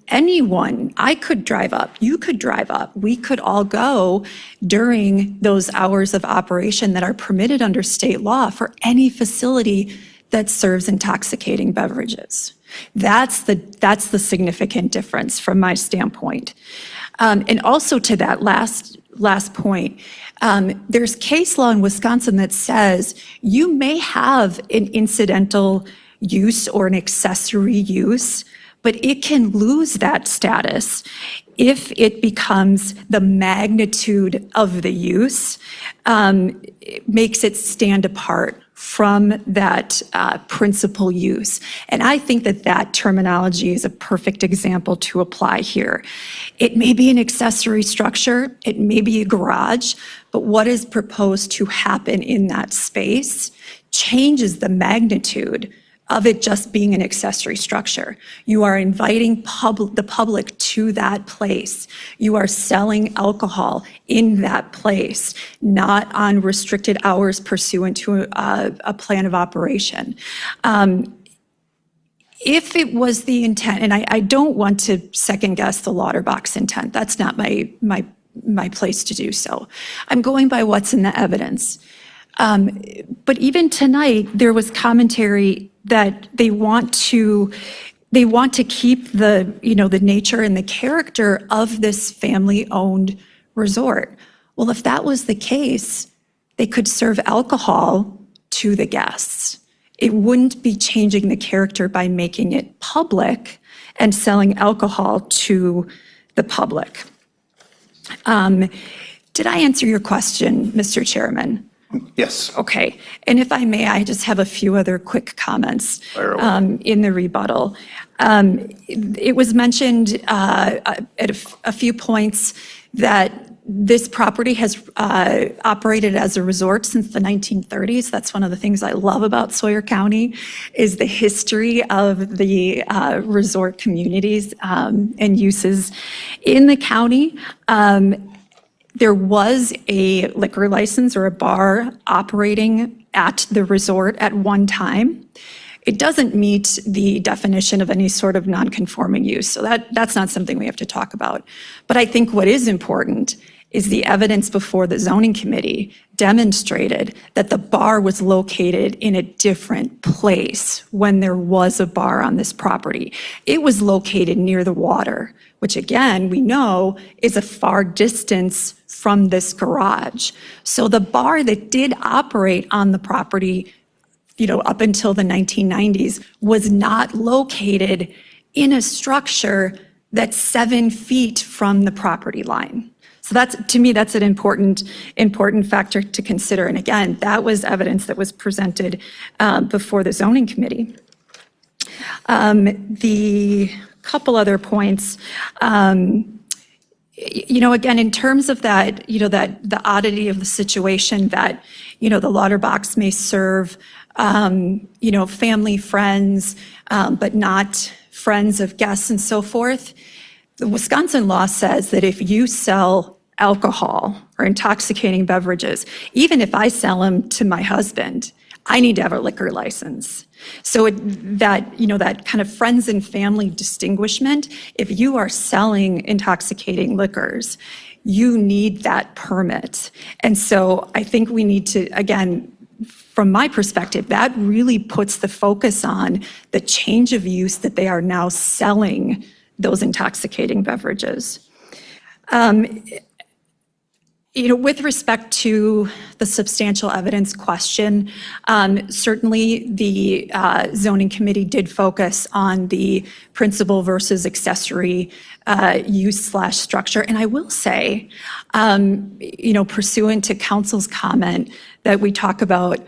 Anyone, I could drive up, you could drive up, we could all go during those hours of operation that are permitted under state law for any facility that serves intoxicating beverages. That's the significant difference from my standpoint. And also to that last point, there's case law in Wisconsin that says you may have an incidental use or an accessory use, but it can lose that status if it becomes the magnitude of the use, makes it stand apart from that principal use. And I think that terminology is a perfect example to apply here. It may be an accessory structure, it may be a garage, but what is proposed to happen in that space changes the magnitude of it just being an accessory structure. You are inviting the public to that place. You are selling alcohol in that place, not on restricted hours pursuant to a plan of operation. If it was the intent, and I don't want to second guess the Lauterbach's intent, that's not my place to do so. I'm going by what's in the evidence. But even tonight, there was commentary that they want to keep the nature and the character of this family-owned resort. Well, if that was the case, they could serve alcohol to the guests. It wouldn't be changing the character by making it public and selling alcohol to the public. Did I answer your question, Mr. Chairman? Yes. Okay, and if I may, I just have a few other quick comments Fire away. in the rebuttal. It was mentioned at a few points that this property has operated as a resort since the 1930s. That's one of the things I love about Sawyer County, is the history of the resort communities and uses in the county. There was a liquor license or a bar operating at the resort at one time. It doesn't meet the definition of any sort of non-conforming use, so that's not something we have to talk about. But I think what is important is the evidence before the zoning committee demonstrated that the bar was located in a different place when there was a bar on this property. It was located near the water, which again, we know is a far distance from this garage. So the bar that did operate on the property, up until the 1990s, was not located in a structure that's 7 feet from the property line. So to me, that's an important factor to consider. And again, that was evidence that was presented before the zoning committee. The couple other points, again, in terms of that, that the oddity of the situation that, the Lauterbachs may serve, family, friends, but not friends of guests and so forth. The Wisconsin law says that if you sell alcohol or intoxicating beverages, even if I sell them to my husband, I need to have a liquor license. So that kind of friends and family distinguishment, if you are selling intoxicating liquors, you need that permit. And so I think we need to, again, from my perspective, that really puts the focus on the change of use that they are now selling those intoxicating beverages. With respect to the substantial evidence question, certainly the zoning committee did focus on the principal versus accessory use/structure. And I will say, pursuant to council's comment that we talk about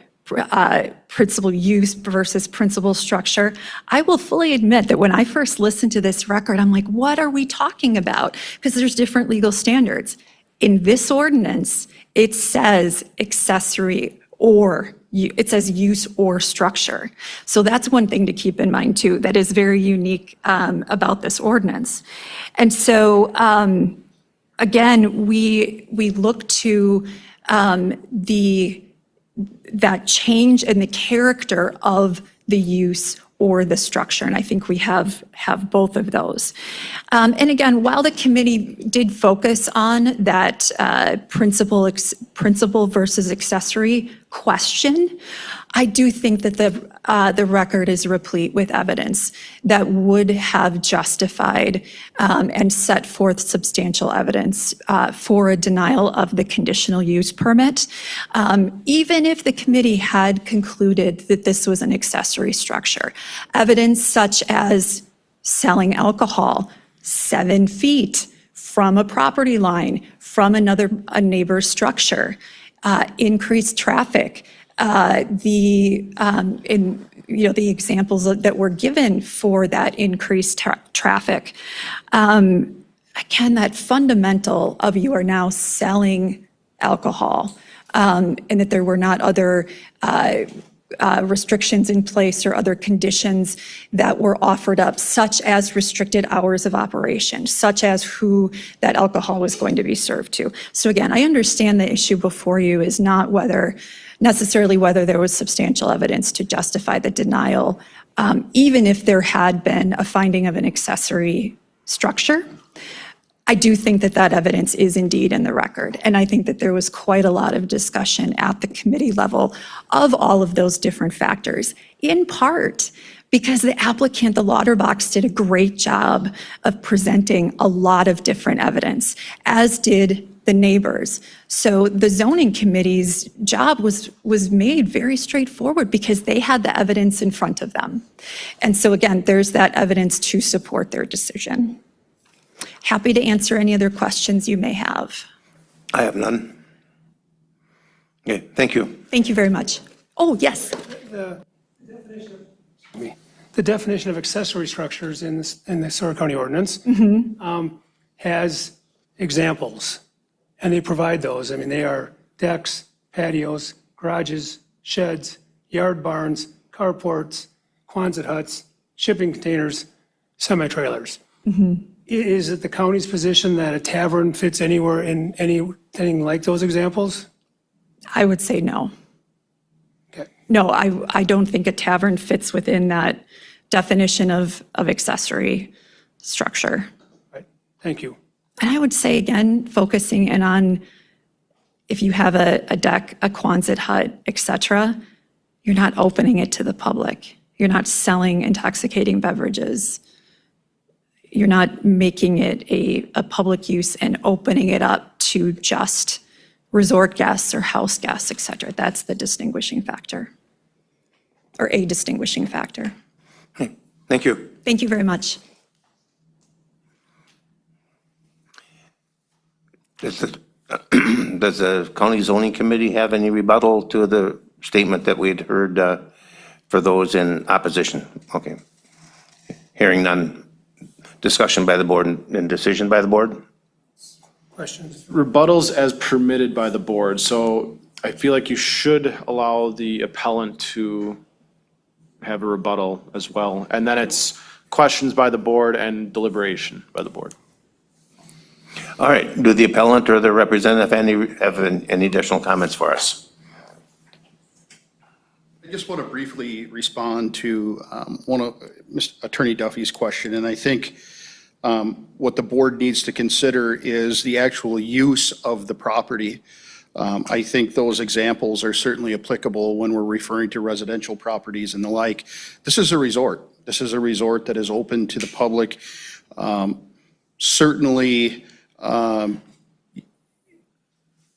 principal use versus principal structure, I will fully admit that when I first listened to this record, I'm like, what are we talking about? Because there's different legal standards. In this ordinance, it says accessory or it says use or structure. So that's one thing to keep in mind too, that is very unique about this ordinance. And so again, we look to that change in the character of the use or the structure, and I think we have both of those. And again, while the committee did focus on that principal versus accessory question, I do think that the record is replete with evidence that would have justified and set forth substantial evidence for a denial of the conditional use permit, even if the committee had concluded that this was an accessory structure. Evidence such as selling alcohol 7 feet from a property line, from a neighbor's structure, increased traffic. The examples that were given for that increased traffic. Again, that fundamental of you are now selling alcohol, and that there were not other restrictions in place or other conditions that were offered up, such as restricted hours of operation, such as who that alcohol was going to be served to. So again, I understand the issue before you is not necessarily whether there was substantial evidence to justify the denial, even if there had been a finding of an accessory structure. I do think that evidence is indeed in the record, and I think that there was quite a lot of discussion at the committee level of all of those different factors, in part because the applicant, the Lauterbachs, did a great job of presenting a lot of different evidence, as did the neighbors. So the zoning committee's job was made very straightforward because they had the evidence in front of them. And so again, there's that evidence to support their decision. Happy to answer any other questions you may have. I have none. Okay, thank you. Thank you very much. Oh, yes. The definition of accessory structures in the Sawyer County ordinance has examples, and they provide those. I mean, they are decks, patios, garages, sheds, yard barns, carports, Quonset huts, shipping containers, semi-trailers. Is it the county's position that a tavern fits anywhere in anything like those examples? I would say no. Okay. No, I don't think a tavern fits within that definition of accessory structure. Right. Thank you. And I would say, again, focusing in on if you have a deck, a Quonset hut, et cetera, you're not opening it to the public. You're not selling intoxicating beverages. You're not making it a public use and opening it up to just resort guests or house guests, et cetera. That's the distinguishing factor, or a distinguishing factor. Thank you. Thank you very much. Does the county zoning committee have any rebuttal to the statement that we'd heard for those in opposition? Okay. Hearing none. Discussion by the board and decision by the board? Questions? Rebuttals as permitted by the board. So I feel like you should allow the appellant to have a rebuttal as well. And then it's questions by the board and deliberation by the board. All right. Do the appellant or the representative have any additional comments for us? I just want to briefly respond to one of Mr. Attorney Duffy's question, and I think what the board needs to consider is the actual use of the property. I think those examples are certainly applicable when we're referring to residential properties and the like. This is a resort. This is a resort that is open to the public. Certainly,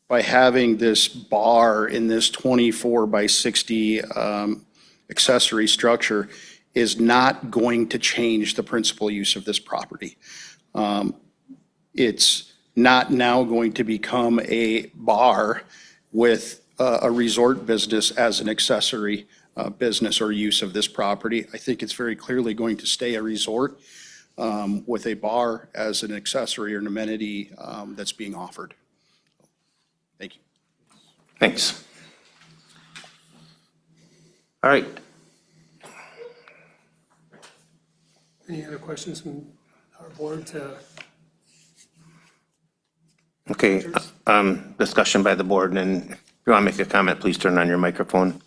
by having this bar in this 24 by 60 accessory structure is not going to change the principal use of this property. It's not now going to become a bar with a resort business as an accessory business or use of this property. I think it's very clearly going to stay a resort with a bar as an accessory or an amenity that's being offered. Thank you. Thanks. All right. Any other questions from our board to? Okay, discussion by the board, and if you want to make a comment, please turn on your microphone.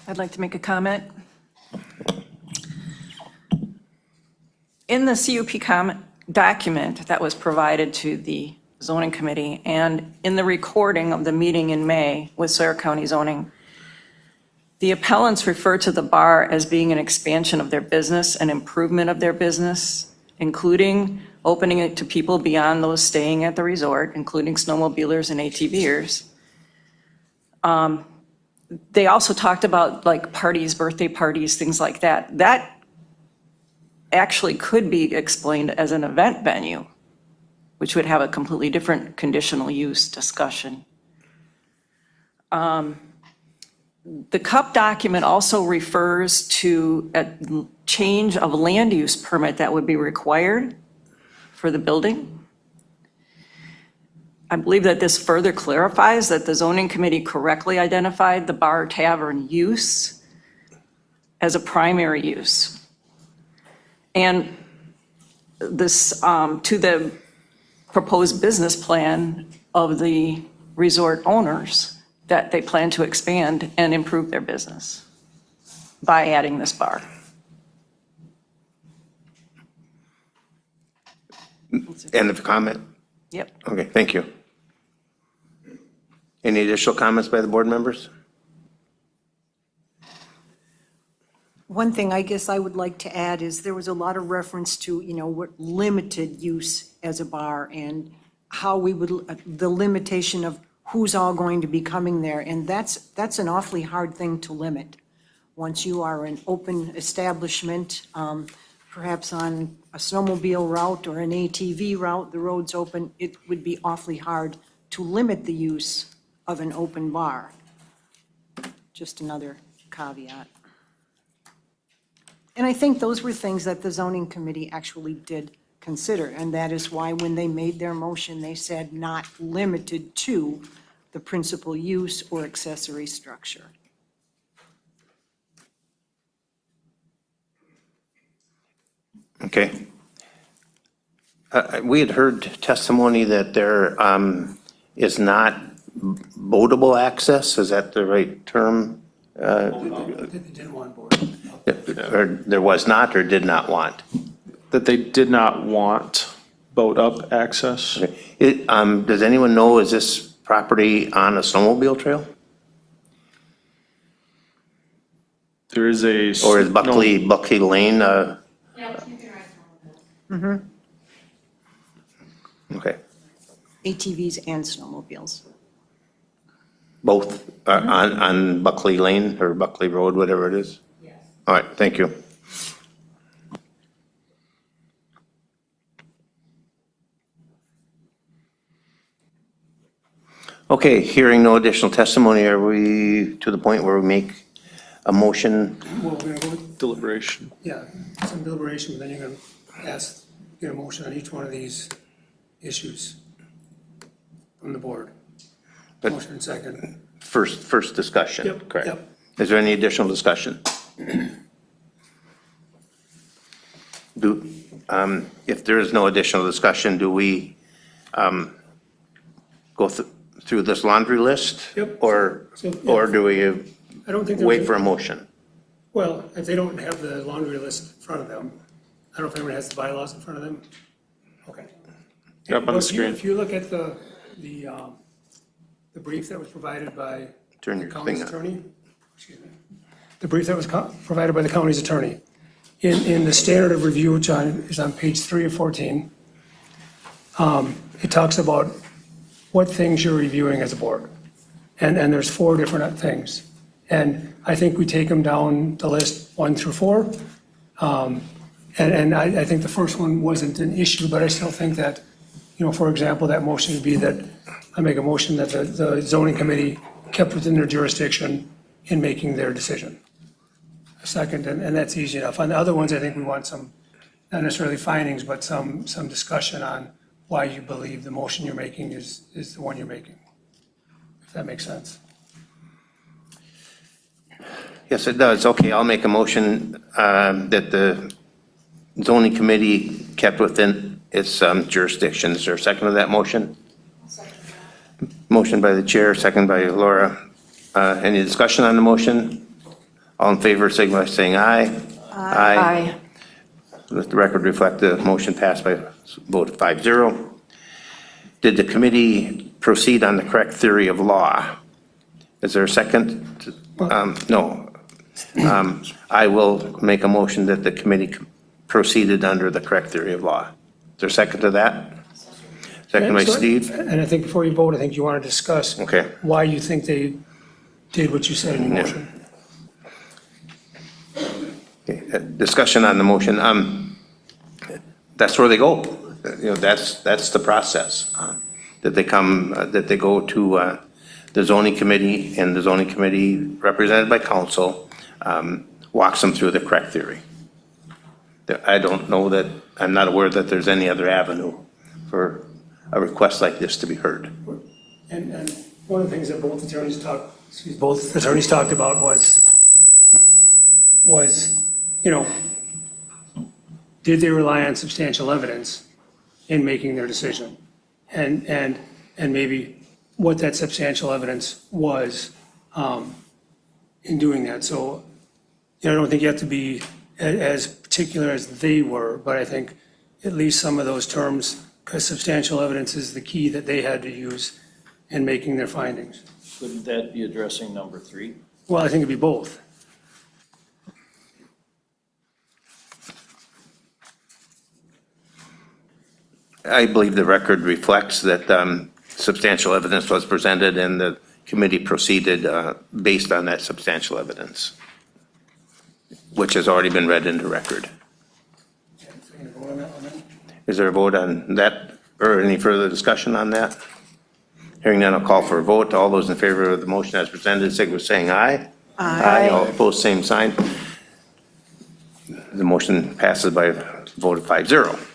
I'd like to make a comment. In the CUP comment document that was provided to the zoning committee and in the recording of the meeting in May with Sawyer County zoning, the appellants refer to the bar as being an expansion of their business, an improvement of their business, including opening it to people beyond those staying at the resort, including snowmobilers and ATVers. They also talked about like parties, birthday parties, things like that. That actually could be explained as an event venue, which would have a completely different conditional use discussion. The CUP document also refers to a change of land use permit that would be required for the building. I believe that this further clarifies that the zoning committee correctly identified the bar tavern use as a primary use. And this, to the proposed business plan of the resort owners, that they plan to expand and improve their business by adding this bar. End of comment? Yep. Okay, thank you. Any additional comments by the board members? One thing I guess I would like to add is there was a lot of reference to, what limited use as a bar and how we would, the limitation of who's all going to be coming there. And that's an awfully hard thing to limit. Once you are an open establishment, perhaps on a snowmobile route or an ATV route, the road's open, it would be awfully hard to limit the use of an open bar. Just another caveat. And I think those were things that the zoning committee actually did consider, and that is why when they made their motion, they said not limited to the principal use or accessory structure. Okay. We had heard testimony that there is not boatable access, is that the right term? Didn't want board. Or there was not or did not want? That they did not want boat-up access. Does anyone know, is this property on a snowmobile trail? There is a. Or is Buckley Lane? Okay, ATVs and snowmobiles. both on Buckley Lane or Buckley Road, whatever it is? Yes. All right, thank you. Okay, hearing no additional testimony, are we to the point where we make a motion? Well, we're going to go with, Deliberation. yeah, some deliberation, but then you're going to get a motion on each one of these issues from the board. But- Motion and second. First discussion, Yep, correct? yep. Is there any additional discussion? If there is no additional discussion, do we go through this laundry list? Yep. Or So, yeah. do we I don't think. wait for a motion? Well, if they don't have the laundry list in front of them, I don't know if anyone has the bylaws in front of them. Okay. Up on the Well, screen. If you look at the brief that was provided by Turn the your county's thing on. attorney, excuse me, the brief that was provided by the county's attorney, in the standard of review, which is on page 3 of 14, it talks about what things you're reviewing as a board. And there's 4 different things. And I think we take them down the list 1 through 4. And I think the first one wasn't an issue, but I still think that, for example, that motion would be that I make a motion that the zoning committee kept within their jurisdiction in making their decision. A second, and that's easy enough. On the other ones, I think we want some, not necessarily findings, but some discussion on why you believe the motion you're making is the one you're making, if that makes sense. Yes, it does. Okay, I'll make a motion that the zoning committee kept within its jurisdiction. Is there a second to that motion? Motion by the chair, second by Laura. Any discussion on the motion? All in favor, signify by saying aye. Aye. Let the record reflect the motion passed by a vote of 5-0. Did the committee proceed on the correct theory of law? Is there a second? No. I will make a motion that the committee proceeded under the correct theory of law. Is there a second to that? Second by Steve? And I think before you vote, I think you want to discuss Okay. why you think they did what you said in your Yeah. motion. Okay, discussion on the motion. That's where they go. That's the process. That they go to the zoning committee, and the zoning committee, represented by council, walks them through the correct theory. I don't know that, I'm not aware that there's any other avenue for a request like this to be heard. And one of the things that both attorneys talked about was, did they rely on substantial evidence in making their decision? And maybe what that substantial evidence was in doing that. So, I don't think you have to be as particular as they were, but I think at least some of those terms, because substantial evidence is the key that they had to use in making their findings. Couldn't that be addressing number 3? Well, I think it'd be both. I believe the record reflects that substantial evidence was presented and the committee proceeded based on that substantial evidence. which has already been read into record. Is there a vote on that, or any further discussion on that? Hearing none, I'll call for a vote. All those in favor of the motion as presented, signify by saying aye. Aye. All opposed, same sign. The motion passes by a vote of 5-0.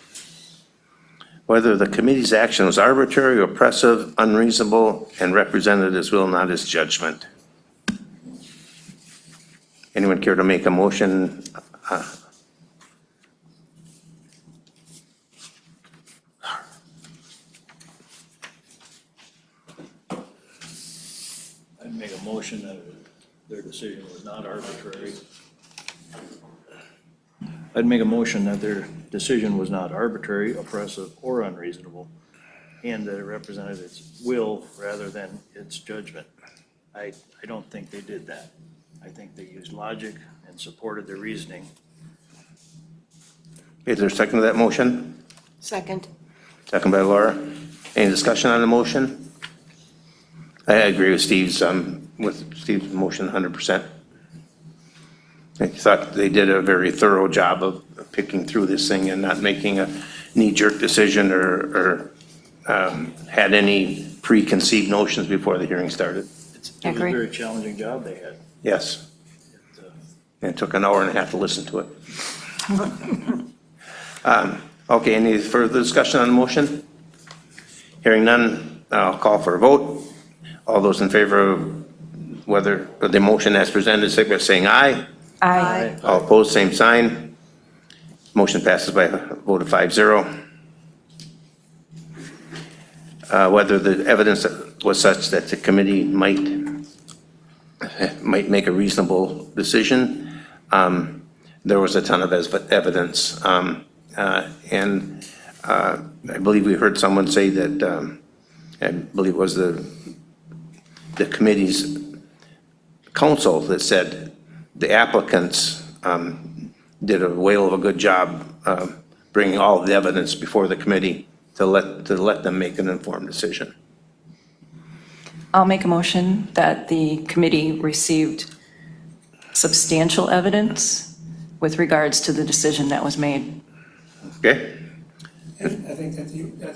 Whether the committee's action was arbitrary, oppressive, unreasonable, and represented his will, not his judgment. Anyone care to make a motion? I'd make a motion that their decision was not arbitrary. I'd make a motion that their decision was not arbitrary, oppressive, or unreasonable, and that it represented its will rather than its judgment. I don't think they did that. I think they used logic and supported their reasoning. Is there a second to that motion? Second. Second by Laura. Any discussion on the motion? I agree with Steve's motion 100%. I thought they did a very thorough job of picking through this thing and not making a knee-jerk decision or had any preconceived notions before the hearing started. It was a very challenging job they had. Yes. And it took an hour and a half to listen to it. Okay, any further discussion on the motion? Hearing none, I'll call for a vote. All those in favor of whether the motion as presented, signify by saying aye. Aye. All opposed, same sign. Motion passes by a vote of 5-0. Whether the evidence was such that the committee might make a reasonable decision. There was a ton of evidence. And I believe we heard someone say that, I believe it was the committee's counsel that said the applicants did a whale of a good job bringing all of the evidence before the committee to let them make an informed decision. I'll make a motion that the committee received substantial evidence with regards to the decision that was made. Okay? And I think that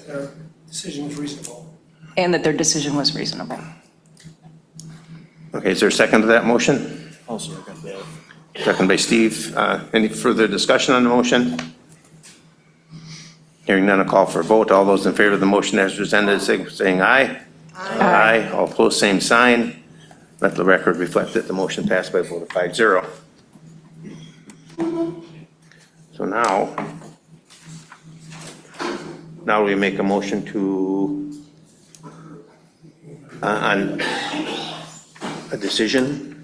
their decision was reasonable. And that their decision was reasonable. Okay, is there a second to that motion? I'll second that. Second by Steve. Any further discussion on the motion? Hearing none, I'll call for a vote. All those in favor of the motion as presented, saying aye. Aye. All opposed, same sign. Let the record reflect that the motion passed by a vote of 5-0. So now we make a motion to, on a decision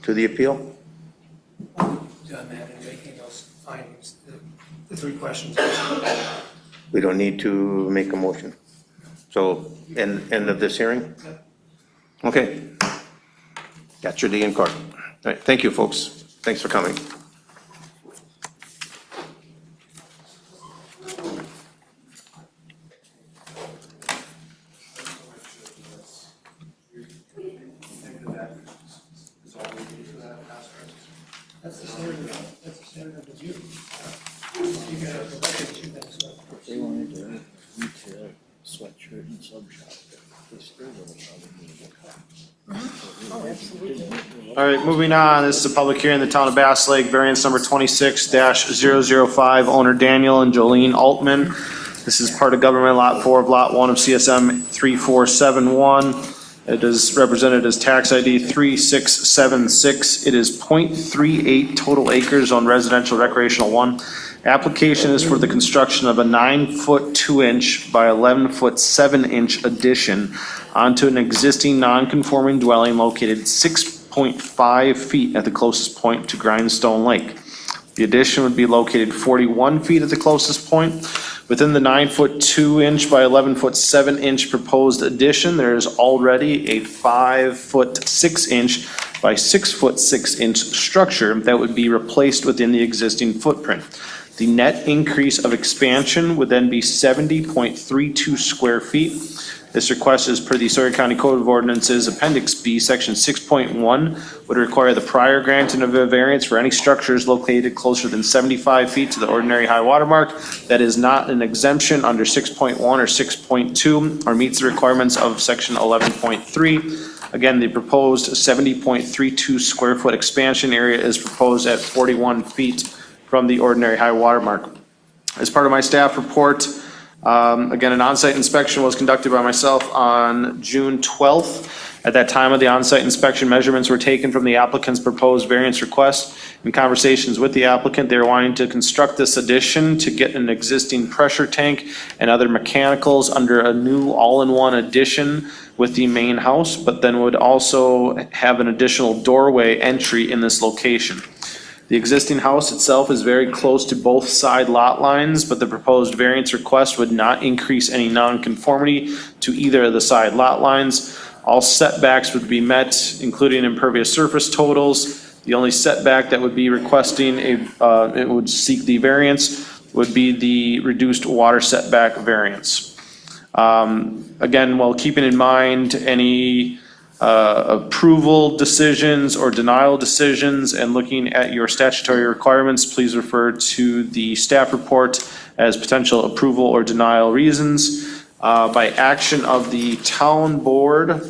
to the appeal? Done that and making those findings, the three questions. We don't need to make a motion. So, end of this hearing? Okay. Got your day in court. All right, thank you, folks. Thanks for coming. That's the standard of review. You gotta go back and shoot that stuff. If they wanted to retail sweatshirt and sub shop, they still would have probably needed a All right, moving on. This is a public hearing in the town of Bass Lake, variance number 26-005, owner Daniel and Jolene Altman. This is part of government lot 4 of lot 1 of CSM 3471. It is represented as tax ID 3676. It is .38 total acres on residential recreational 1. Application is for the construction of a 9-foot 2-inch by 11-foot 7-inch addition onto an existing non-conforming dwelling located 6.5 feet at the closest point to Grindstone Lake. The addition would be located 41 feet at the closest point. Within the 9-foot 2-inch by 11-foot 7-inch proposed addition, there is already a 5-foot 6-inch by 6-foot 6-inch structure that would be replaced within the existing footprint. The net increase of expansion would then be 70.32 square feet. This request is per the Sawyer County Code of Ordinances, Appendix B, Section 6.1, would require the prior granting of a variance for any structures located closer than 75 feet to the ordinary high water mark that is not an exemption under 6.1 or 6.2 or meets the requirements of Section 11.3. Again, the proposed 70.32 square foot expansion area is proposed at 41 feet from the ordinary high water mark. As part of my staff report, again, an on-site inspection was conducted by myself on June 12th. At that time of the on-site inspection, measurements were taken from the applicant's proposed variance request. In conversations with the applicant, they were wanting to construct this addition to get an existing pressure tank and other mechanicals under a new all-in-one addition with the main house, but then would also have an additional doorway entry in this location. The existing house itself is very close to both side lot lines, but the proposed variance request would not increase any nonconformity to either of the side lot lines. All setbacks would be met, including impervious surface totals. The only setback that would be requesting it would seek the variance would be the reduced water setback variance. Again, while keeping in mind any approval decisions or denial decisions and looking at your statutory requirements, please refer to the staff report as potential approval or denial reasons. By action of the town board,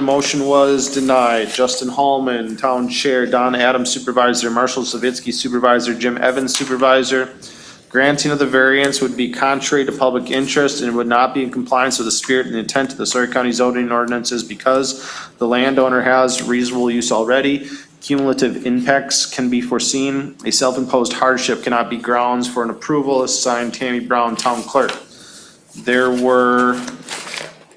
motion was denied. Justin Hallman, Town Chair, Don Adams, Supervisor, Marshall Savitsky, Supervisor, Jim Evans, Supervisor. Granting of the variance would be contrary to public interest and would not be in compliance with the spirit and intent of the Sawyer County zoning ordinances because the landowner has reasonable use already. Cumulative impacts can be foreseen. A self-imposed hardship cannot be grounds for an approval, as signed Tammy Brown, Town Clerk. There were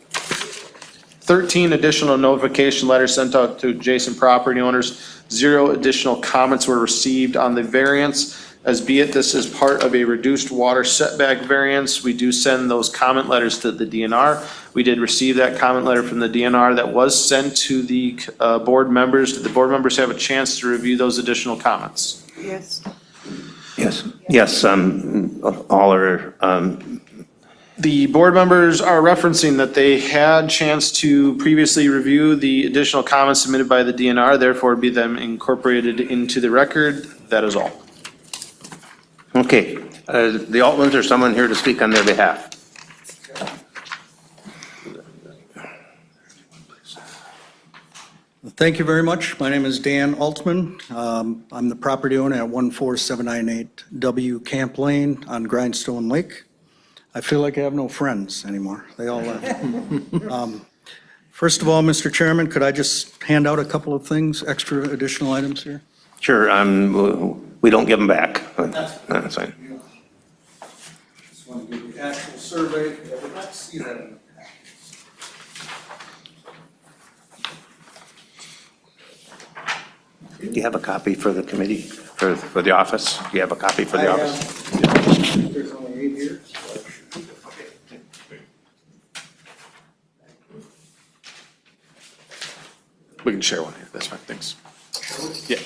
13 additional notification letters sent out to adjacent property owners. 0 additional comments were received on the variance. As be it, this is part of a reduced water setback variance. We do send those comment letters to the DNR. We did receive that comment letter from the DNR that was sent to the board members. Did the board members have a chance to review those additional comments? Yes. Yes, all are, The board members are referencing that they had chance to previously review the additional comments submitted by the DNR, therefore be them incorporated into the record. That is all. okay. The Altmans or someone here to speak on their behalf? Thank you very much. My name is Dan Altman. I'm the property owner at 14798 W Camp Lane on Grindstone Lake. I feel like I have no friends anymore. They all left. First of all, Mr. Chairman, could I just hand out a couple of things, extra additional items here? Sure, we don't give them back. That's fine. Just want to give you the actual survey. I did not see that in the Do you have a copy for the committee, for the office? Do you have a copy for the office? There's only 8 here. We can share one here. That's fine. Thanks. Yeah.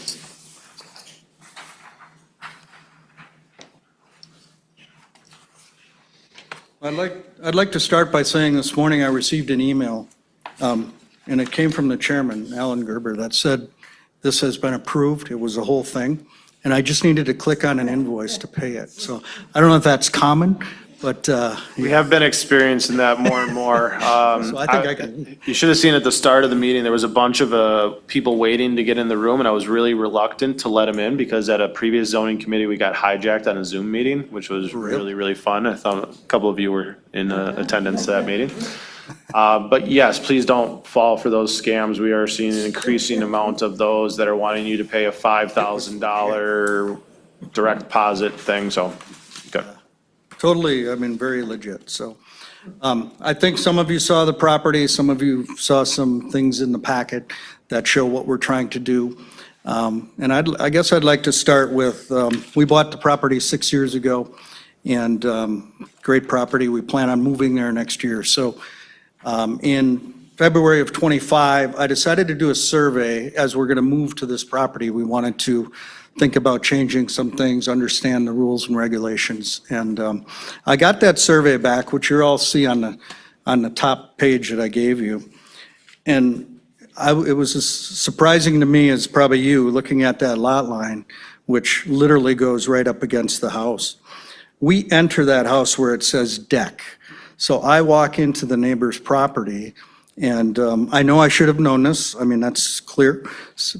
I'd like to start by saying this morning I received an email, and it came from the chairman, Alan Gerber, that said this has been approved. It was the whole thing, and I just needed to click on an invoice to pay it. So I don't know if that's common, but We have been experiencing that more and more. so I think I can. You should have seen at the start of the meeting, there was a bunch of people waiting to get in the room, and I was really reluctant to let them in because at a previous zoning committee, we got hijacked on a Zoom meeting, which was really, really fun. I thought a couple of you were in attendance to that meeting. But yes, please don't fall for those scams. We are seeing an increasing amount of those that are wanting you to pay a $5,000 direct deposit thing, so, good. Totally, I mean, very legit, so. I think some of you saw the property, some of you saw some things in the packet that show what we're trying to do. And I guess I'd like to start with, we bought the property 6 years ago, and great property, we plan on moving there next year. So in February of '25, I decided to do a survey, as we're gonna move to this property. We wanted to think about changing some things, understand the rules and regulations. And I got that survey back, which you all see on the top page that I gave you. And it was as surprising to me as probably you, looking at that lot line, which literally goes right up against the house. We enter that house where it says deck. So I walk into the neighbor's property, and I know I should have known this. I mean, that's clear,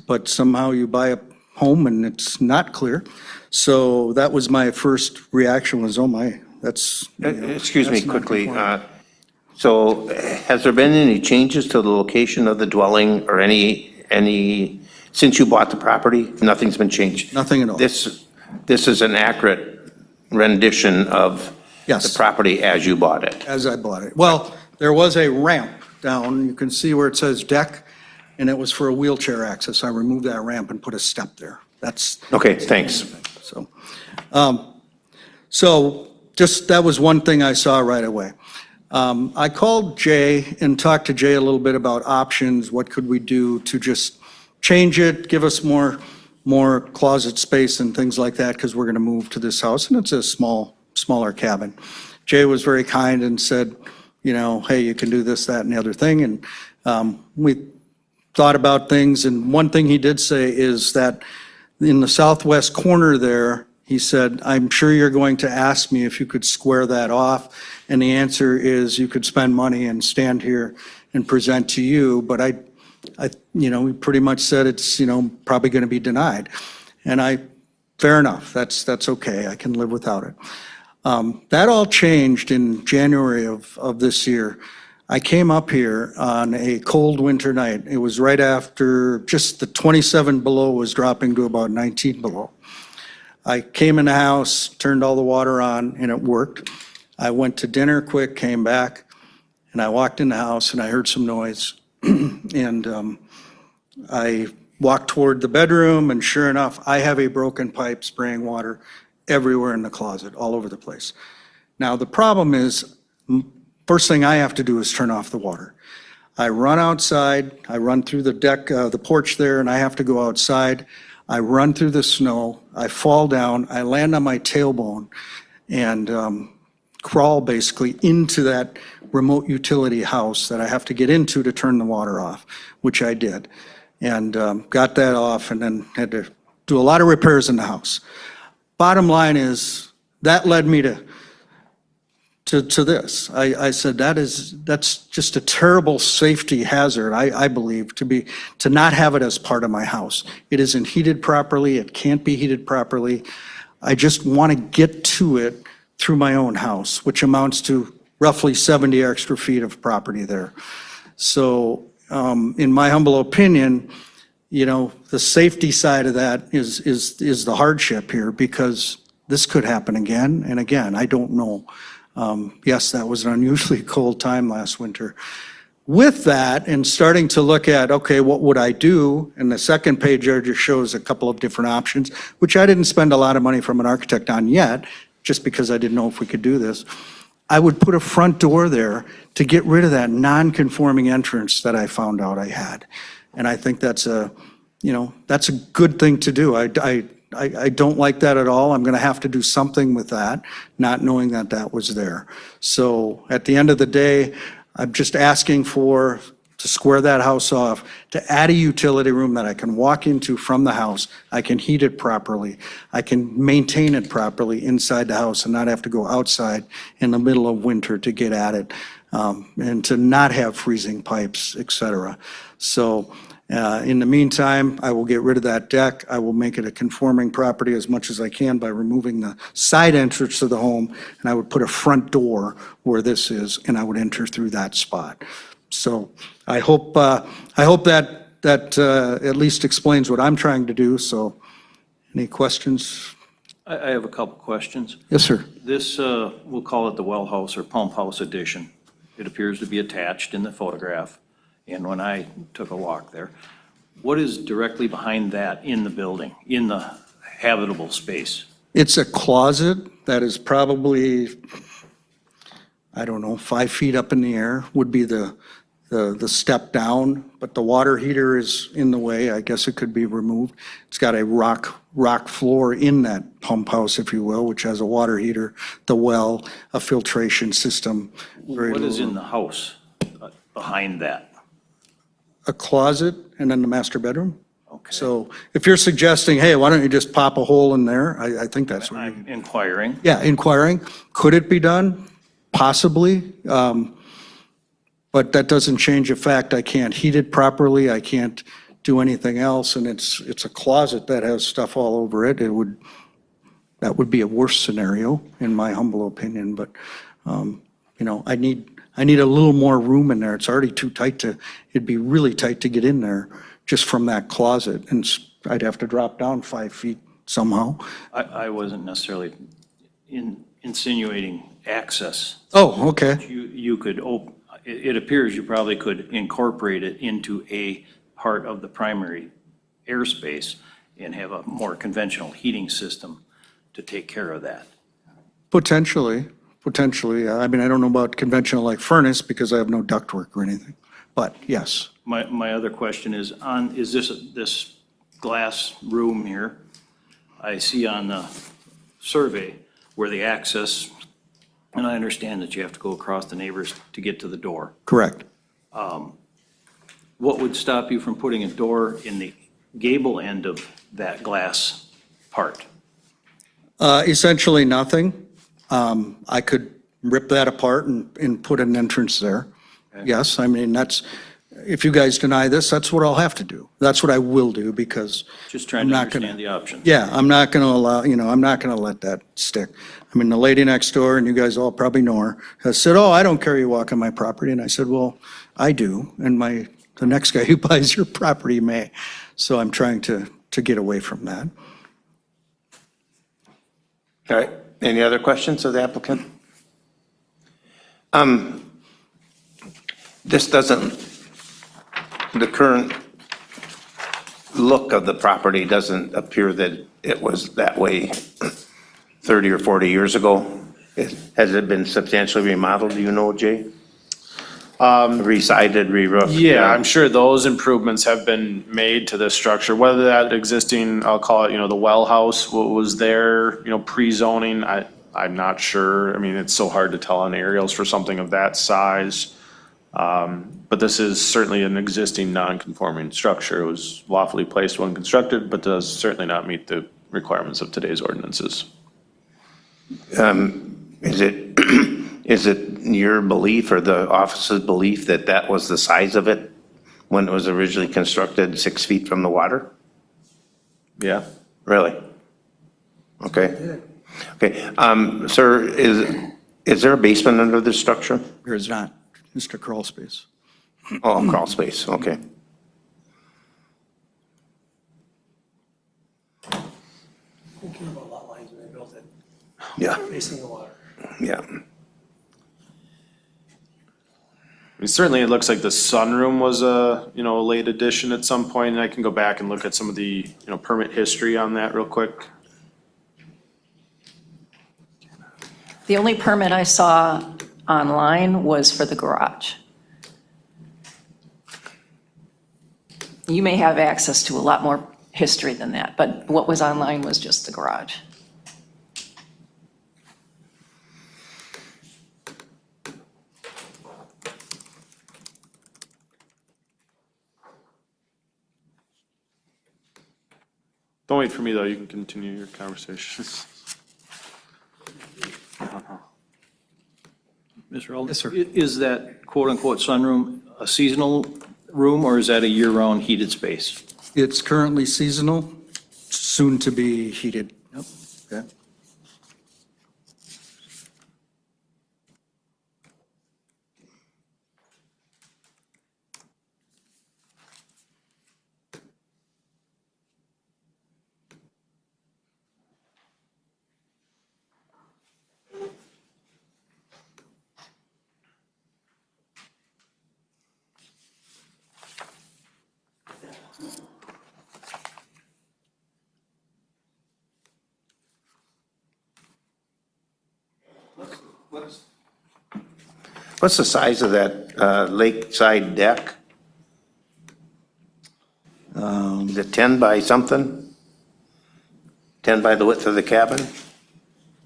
but somehow you buy a home and it's not clear. So that was my first reaction was, oh my, that's. Excuse me that's not quickly. conforming. So has there been any changes to the location of the dwelling or any, since you bought the property? Nothing's been changed? Nothing at all. This is an accurate rendition of Yes. the property as you bought it? As I bought it. Well, there was a ramp down, you can see where it says deck, and it was for a wheelchair access. I removed that ramp and put a step there. That's, Okay, thanks. so just, that was one thing I saw right away. I called Jay and talked to Jay a little bit about options, what could we do to just change it, give us more closet space and things like that, because we're gonna move to this house, and it's a smaller cabin. Jay was very kind and said, you know, hey, you can do this, that, and the other thing, and we thought about things, and one thing he did say is that in the southwest corner there, he said, I'm sure you're going to ask me if you could square that off, and the answer is you could spend money and stand here and present to you, but I, you know, we pretty much said it's, you know, probably gonna be denied. And fair enough, that's okay, I can live without it. That all changed in January of this year. I came up here on a cold winter night. It was right after just the 27 below was dropping to about 19 below. I came in the house, turned all the water on, and it worked. I went to dinner quick, came back, and I walked in the house and I heard some noise. And I walked toward the bedroom, and sure enough, I have a broken pipe spraying water everywhere in the closet, all over the place. Now, the problem is, first thing I have to do is turn off the water. I run outside, I run through the deck, the porch there, and I have to go outside. I run through the snow, I fall down, I land on my tailbone, and crawl basically into that remote utility house that I have to get into to turn the water off, which I did. And got that off, and then had to do a lot of repairs in the house. Bottom line is, that led me to this. I said, that's just a terrible safety hazard, I believe, to not have it as part of my house. It isn't heated properly, it can't be heated properly. I just want to get to it through my own house, which amounts to roughly 70 extra feet of property there. So, in my humble opinion, you know, the safety side of that is the hardship here, because this could happen again and again. I don't know. Yes, that was an unusually cold time last winter. With that, and starting to look at, okay, what would I do? And the second page there just shows a couple of different options, which I didn't spend a lot of money from an architect on yet, just because I didn't know if we could do this. I would put a front door there to get rid of that non-conforming entrance that I found out I had. And I think that's that's a good thing to do. I don't like that at all. I'm going to have to do something with that, not knowing that that was there. So at the end of the day, I'm just asking to square that house off, to add a utility room that I can walk into from the house. I can heat it properly. I can maintain it properly inside the house and not have to go outside in the middle of winter to get at it, and to not have freezing pipes, et cetera. So in the meantime, I will get rid of that deck. I will make it a conforming property as much as I can by removing the side entrance to the home, and I would put a front door where this is, and I would enter through that spot. So I hope that at least explains what I'm trying to do. So any questions? I have a couple questions. Yes, sir. This, we'll call it the well house or pump house addition. It appears to be attached in the photograph, and when I took a walk there, what is directly behind that in the building, in the habitable space? It's a closet that is probably, I don't know, 5 feet up in the air would be the the step down, but the water heater is in the way. I guess it could be removed. It's got a rock floor in that pump house, if you will, which has a water heater, the well, a filtration system. very What is little- in the house behind that? A closet and then the master bedroom. Okay. So if you're suggesting, hey, why don't you just pop a hole in there? I think that's what you. I'm inquiring. Yeah, inquiring. Could it be done? Possibly. But that doesn't change the fact I can't heat it properly. I can't do anything else. And it's a closet that has stuff all over it. That would be a worse scenario, in my humble opinion. But, I need a little more room in there. It's already too tight it'd be really tight to get in there just from that closet. And I'd have to drop down 5 feet somehow. I wasn't necessarily insinuating access. Oh, okay. You could, it appears you probably could incorporate it into a part of the primary airspace and have a more conventional heating system to take care of that. Potentially. I mean, I don't know about conventional like furnace because I have no ductwork or anything. But yes. My other question is is this glass room here, I see on the survey where the access, and I understand that you have to go across the neighbors to get to the door. Correct. What would stop you from putting a door in the gable end of that glass part? Essentially nothing. I could rip that apart and put an entrance there. Yes, I mean, if you guys deny this, that's what I'll have to do. That's what I will do because. Just trying I'm to not gonna- understand the options. Yeah, I'm not going to allow, I'm not going to let that stick. I mean, the lady next door, and you guys all probably know her, has said, oh, I don't care you walk on my property. And I said, well, I do. And the next guy who buys your property may. So I'm trying to get away from that. All right, any other questions of the applicant? This doesn't, the current look of the property doesn't appear that it was that way 30 or 40 years ago. Has it been substantially remodeled, do you know, Jay? Re-sided, re-roofed? Yeah, I'm sure those improvements have been made to this structure, whether that existing, I'll call it, the well house was there, pre-zoning, I'm not sure. I mean, it's so hard to tell on aerials for something of that size. But this is certainly an existing non-conforming structure. It was lawfully placed when constructed, but does certainly not meet the requirements of today's ordinances. Is it your belief or the office's belief that that was the size of it when it was originally constructed, 6 feet from the water? Yeah. Really? Okay. Okay, sir, is there a basement under this structure? There is not, Mr. Crawl Space. Oh, crawl space, okay. Thinking about lot lines when they built it, Yeah, facing the water. yeah. I mean, certainly it looks like the sunroom was a late addition at some point, and I can go back and look at some of the, permit history on that real quick. The only permit I saw online was for the garage. You may have access to a lot more history than that, but what was online was just the garage. Don't wait for me, though. You can continue your conversation. Mr. Alden? Yes, sir. Is that quote-unquote sunroom a seasonal room, or is that a year-round heated space? It's currently seasonal, soon to be heated. Yep. Okay. What's the size of that lakeside deck? Is it 10 by something? 10 by the width of the cabin?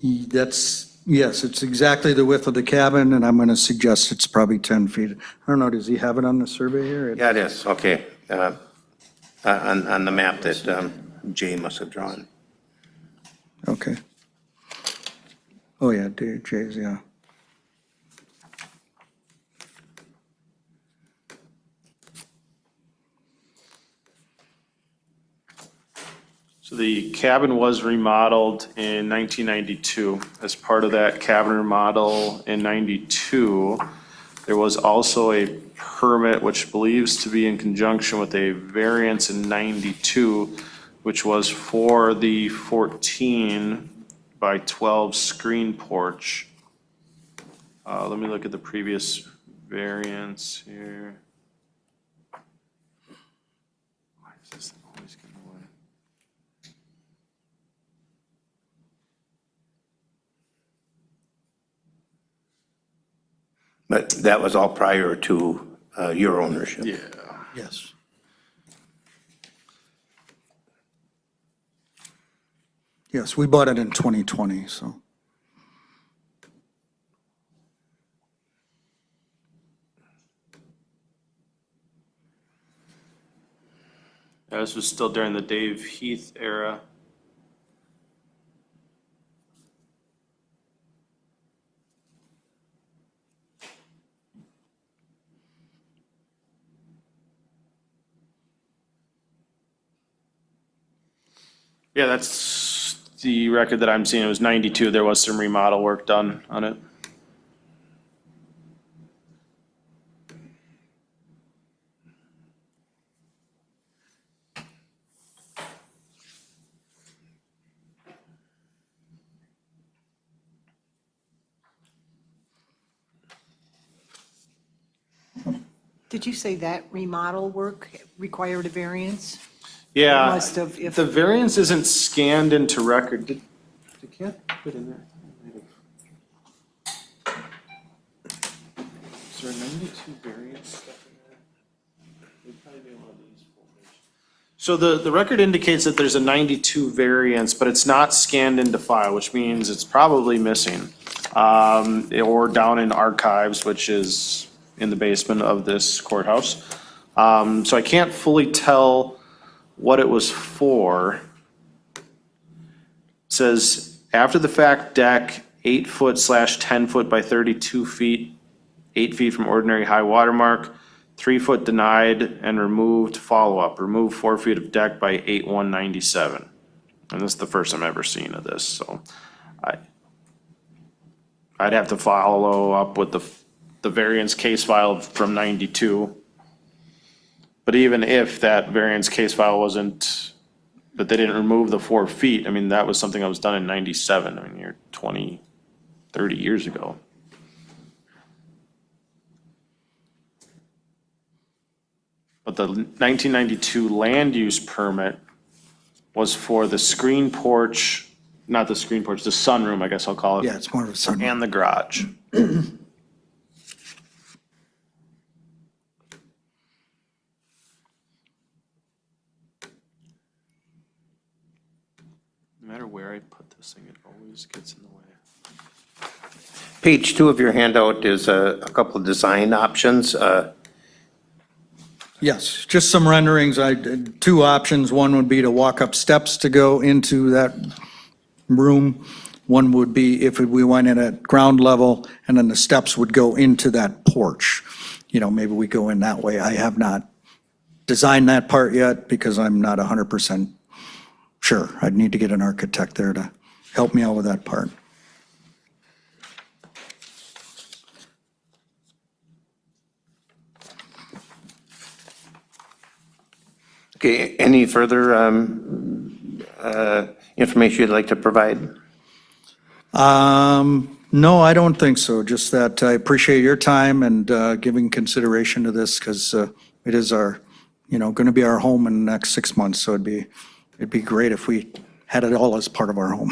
That's, yes, it's exactly the width of the cabin, and I'm going to suggest it's probably 10 feet. I don't know, does he have it on the survey here? Yeah, it is, okay. On the map that Jay must have drawn. Okay. Oh, yeah, Jay's, yeah. So the cabin was remodeled in 1992. As part of that cabin remodel in 92, there was also a permit which believes to be in conjunction with a variance in 92, which was for the 14 by 12 screen porch. Let me look at the previous variance here. Why is this thing always getting away? But that was all prior to your ownership. Yeah. Yes. Yes, we bought it in 2020, so. This was still during the Dave Heath era. Yeah, that's the record that I'm seeing. It was 92. There was some remodel work done on it. Did you say that remodel work required a variance? Yeah, Must have, if- the variance isn't scanned into record. Did Kat put in there? Is there a 92 variance stuff in there? It'd probably be one of these folders. So the record indicates that there's a 92 variance, but it's not scanned into file, which means it's probably missing. Or down in archives, which is in the basement of this courthouse. So I can't fully tell what it was for. It says, after the fact deck, 8 foot / 10 foot by 32 feet, 8 feet from ordinary high water mark, 3 foot denied and removed follow-up, remove 4 feet of deck by 8/1/97. And this is the first I'm ever seeing of this, so I'd have to follow up with the variance case file from 92. But even if that variance case file wasn't, but they didn't remove the 4 feet, I mean, that was something that was done in 97. I mean, you're 20, 30 years ago. But the 1992 land use permit was for the screen porch, not the screen porch, the sunroom, I guess I'll call it. Yeah, it's more of a sun. And the garage. No matter where I put this thing, it always gets in the way. Page 2 of your handout is a couple of design options. Yes, just some renderings. I did 2 options. One would be to walk up steps to go into that room. One would be if we went in at ground level, and then the steps would go into that porch. You know, maybe we go in that way. I have not designed that part yet because I'm not 100% sure. I'd need to get an architect there to help me out with that part. Okay, any further information you'd like to provide? No, I don't think so. Just that I appreciate your time and giving consideration to this because it is our, going to be our home in the next 6 months. So it'd be great if we had it all as part of our home.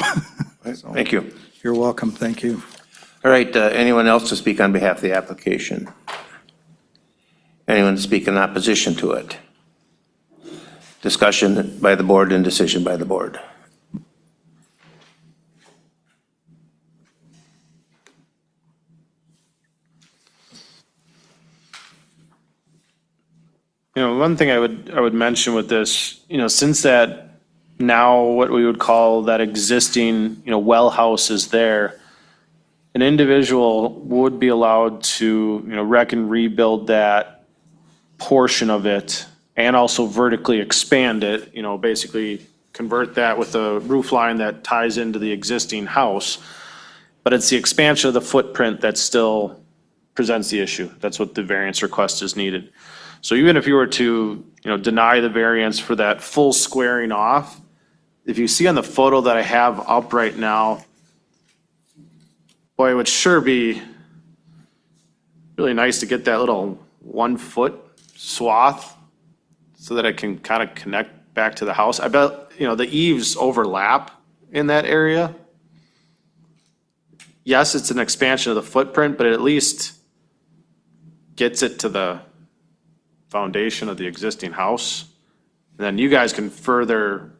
So, Thank you. you're welcome. Thank you. All right, anyone else to speak on behalf of the application? Anyone to speak in opposition to it? Discussion by the board and decision by the board. One thing I would mention with this, since that now what we would call that existing, well house is there, an individual would be allowed to, wreck and rebuild that portion of it and also vertically expand it, basically convert that with a roof line that ties into the existing house. But it's the expansion of the footprint that still presents the issue. That's what the variance request is needed. So even if you were to, deny the variance for that full squaring off, if you see on the photo that I have up right now, boy, it would sure be really nice to get that little 1 foot swath so that it can kind of connect back to the house. I bet, the eaves overlap in that area. Yes, it's an expansion of the footprint, but it at least gets it to the foundation of the existing house. And then you guys can further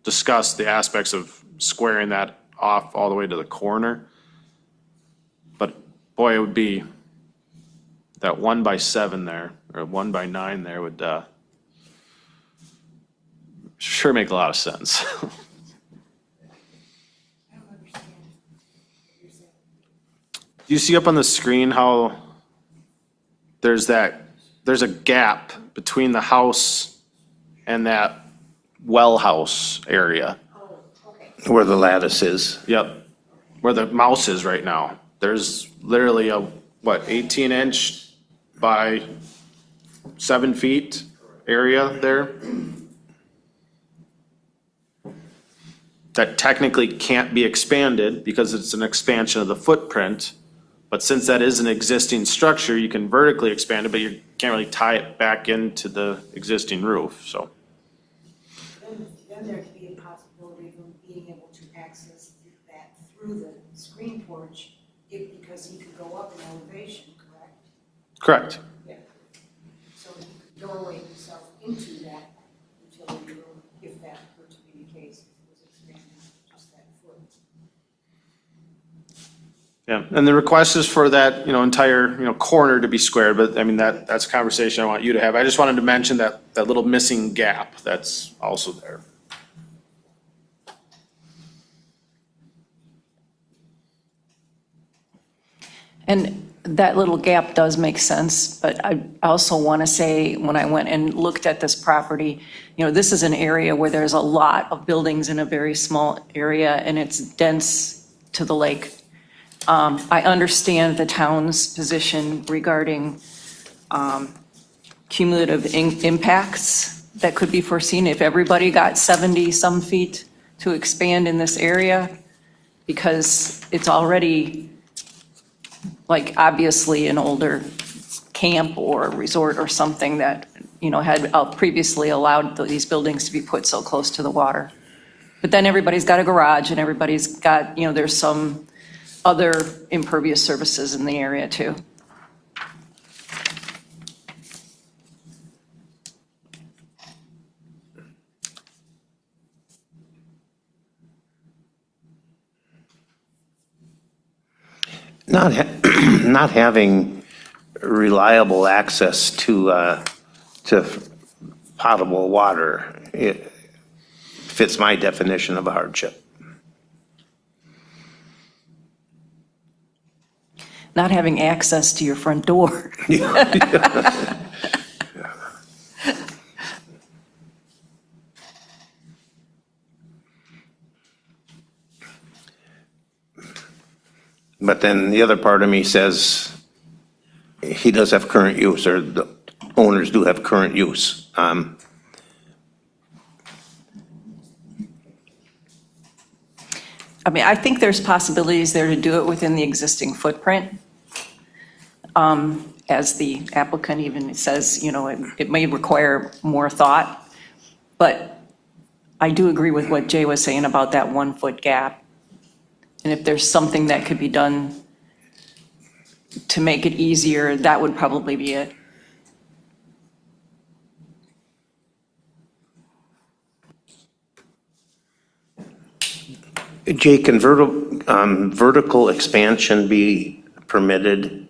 discuss the aspects of squaring that off all the way to the corner. But boy, it would be that 1x7 there, or 1x9 there would sure make a lot of sense. Do you see up on the screen how there's a gap between the house and that well house area? Where the lattice is. Yep, where the mouse is right now. There's literally a, 18-inch by 7 feet area there that technically can't be expanded because it's an expansion of the footprint. But since that is an existing structure, you can vertically expand it, but you can't really tie it back into the existing roof, so. Then there could be a possibility of them being able to access that through the screen porch, because he could go up in elevation, correct? Correct. Yeah. So he could doorway himself into that utility room if that were to be the case, if it was expanded just that foot. Yeah, and the request is for that, entire, corner to be squared, but I mean, that's a conversation I want you to have. I just wanted to mention that little missing gap that's also there. And that little gap does make sense, but I also want to say, when I went and looked at this property, this is an area where there's a lot of buildings in a very small area, and it's dense to the lake. I understand the town's position regarding cumulative impacts that could be foreseen if everybody got 70-some feet to expand in this area, because it's already, like, obviously an older camp or resort or something that, had previously allowed these buildings to be put so close to the water. But then everybody's got a garage and everybody's got, there's some other impervious surfaces in the area too. Not having reliable access to potable water, it fits my definition of a hardship. Not having access to your front door. But then the other part of me says he does have current use, or the owners do have current use. I mean, I think there's possibilities there to do it within the existing footprint. As the applicant even says, it may require more thought, but I do agree with what Jay was saying about that 1 foot gap. And if there's something that could be done to make it easier, that would probably be it. Jay, can vertical expansion be permitted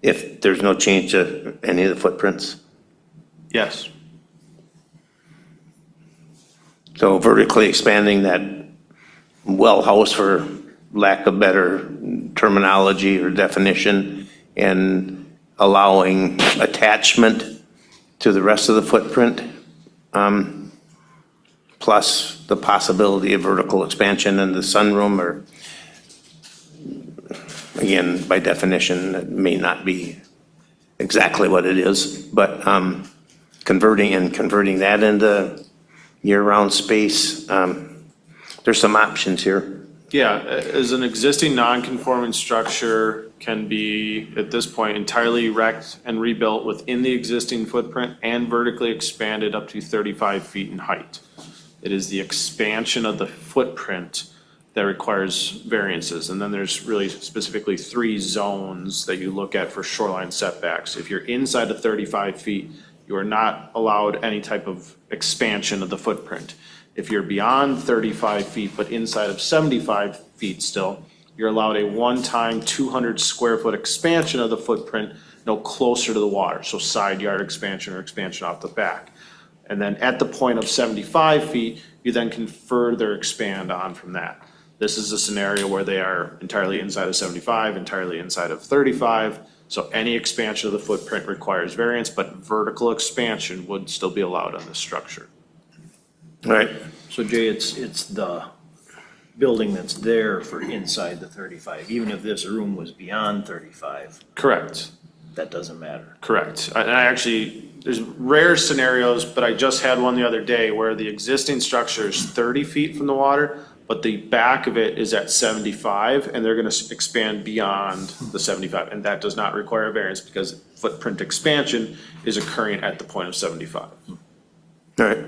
if there's no change to any of the footprints? Yes. So vertically expanding that well house, for lack of better terminology or definition, and allowing attachment to the rest of the footprint, plus the possibility of vertical expansion in the sunroom, or, again, by definition, it may not be exactly what it is, but converting that into year-round space, there's some options here. Yeah, as an existing non-conforming structure can be, at this point, entirely wrecked and rebuilt within the existing footprint and vertically expanded up to 35 feet in height. It is the expansion of the footprint that requires variances. And then there's really specifically 3 zones that you look at for shoreline setbacks. If you're inside of 35 feet, you are not allowed any type of expansion of the footprint. If you're beyond 35 feet, but inside of 75 feet still, you're allowed a one-time 200 square foot expansion of the footprint, no closer to the water. So side yard expansion or expansion off the back. And then at the point of 75 feet, you then can further expand on from that. This is a scenario where they are entirely inside of 75, entirely inside of 35. So any expansion of the footprint requires variance, but vertical expansion would still be allowed on this structure. All right. So Jay, it's the building that's there for inside the 35, even if this room was beyond 35, Correct. that doesn't matter. Correct. And I actually, there's rare scenarios, but I just had one the other day where the existing structure is 30 feet from the water, but the back of it is at 75, and they're gonna expand beyond the 75. And that does not require a variance because footprint expansion is occurring at the point of 75. All right.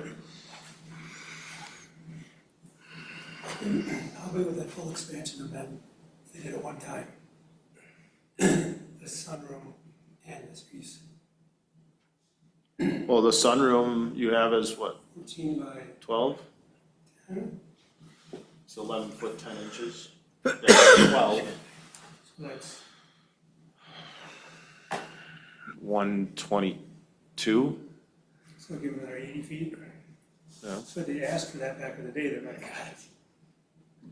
How big would that full expansion have been if they did it one time? The sunroom and this piece, Well, the sunroom you have is what, 14 by 12? 10, It's 11 foot 10 inches. Yeah, 12. so that's 122. So give them another 80 feet. Yeah. So they asked for that back in the day, they might have got it.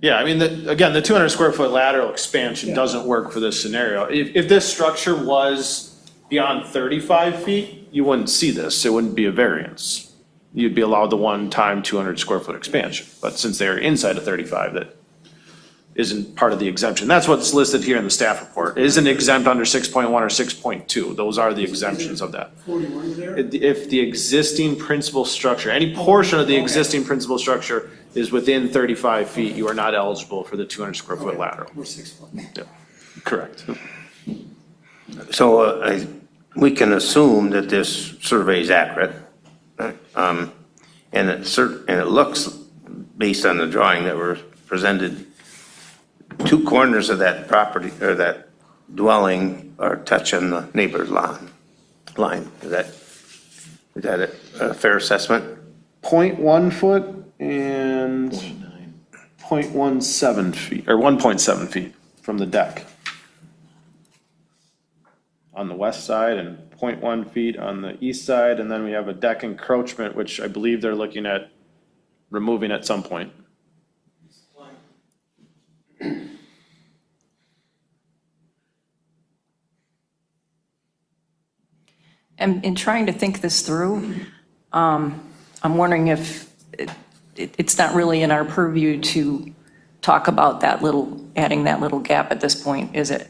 Yeah, I mean, again, the 200 square foot lateral expansion Yeah. doesn't work for this scenario. If this structure was beyond 35 feet, you wouldn't see this. It wouldn't be a variance. You'd be allowed the one-time 200 square foot expansion. But since they're inside of 35, that isn't part of the exemption. That's what's listed here in the staff report. It isn't exempt under 6.1 or 6.2. Those are the exemptions of that. 41 there? If the existing principal structure, any portion of the existing principal structure is within 35 feet, you are not eligible for the 200 square foot lateral. Or 6 foot. Yeah, correct. So we can assume that this survey is accurate. Right? And it looks, based on the drawing that were presented, 2 corners of that property, or that dwelling, are touching the neighbor's line. Is that a fair assessment? 0.1 foot and 0.17 feet, or 1.7 feet from the deck on the west side, and 0.1 feet on the east side, and then we have a deck encroachment, which I believe they're looking at removing at some point. And in trying to think this through, I'm wondering if it's not really in our purview to talk about adding that little gap at this point, is it?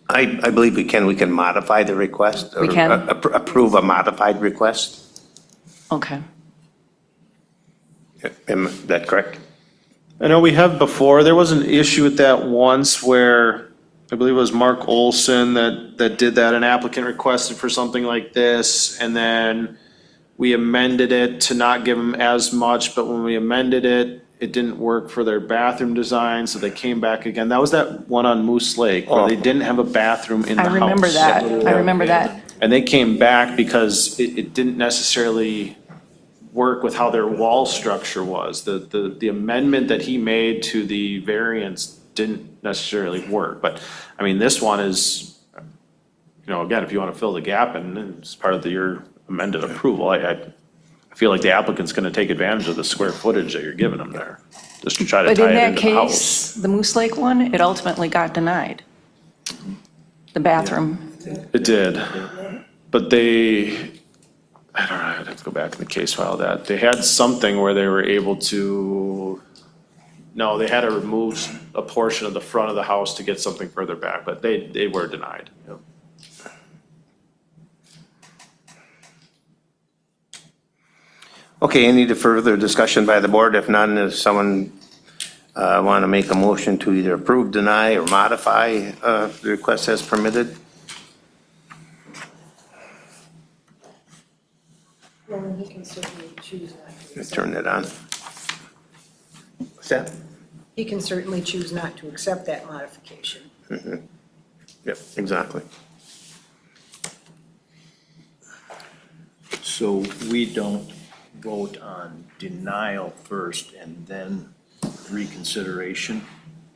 I believe we can. We can modify the request. We can? Or approve a modified request. Okay. Is that correct? I know we have before, there was an issue with that once where I believe it was Mark Olson that did that. An applicant requested for something like this, and then we amended it to not give him as much, but when we amended it, it didn't work for their bathroom design, so they came back again. That was that one on Moose Lake where they didn't have a bathroom in the I house. remember that. I remember that. And they came back because it didn't necessarily work with how their wall structure was. The amendment that he made to the variance didn't necessarily work. But, I mean, this one is, again, if you want to fill the gap and it's part of your amended approval, I feel like the applicant's going to take advantage of the square footage that you're giving them there, just to try to But in tie it that into the house. case, the Moose Lake one, it ultimately got denied. The bathroom. It did, but I don't know, I'd have to go back in the case file that, they had something where they were able to, no, they had to remove a portion of the front of the house to get something further back, but they were denied. Yep. Okay, any further discussion by the board? If none, does someone want to make a motion to either approve, deny, or modify the request as permitted? Well, he can certainly choose not to. Turn it on. What's that? He can certainly choose not to accept that modification. Yep, exactly. So we don't vote on denial first and then reconsideration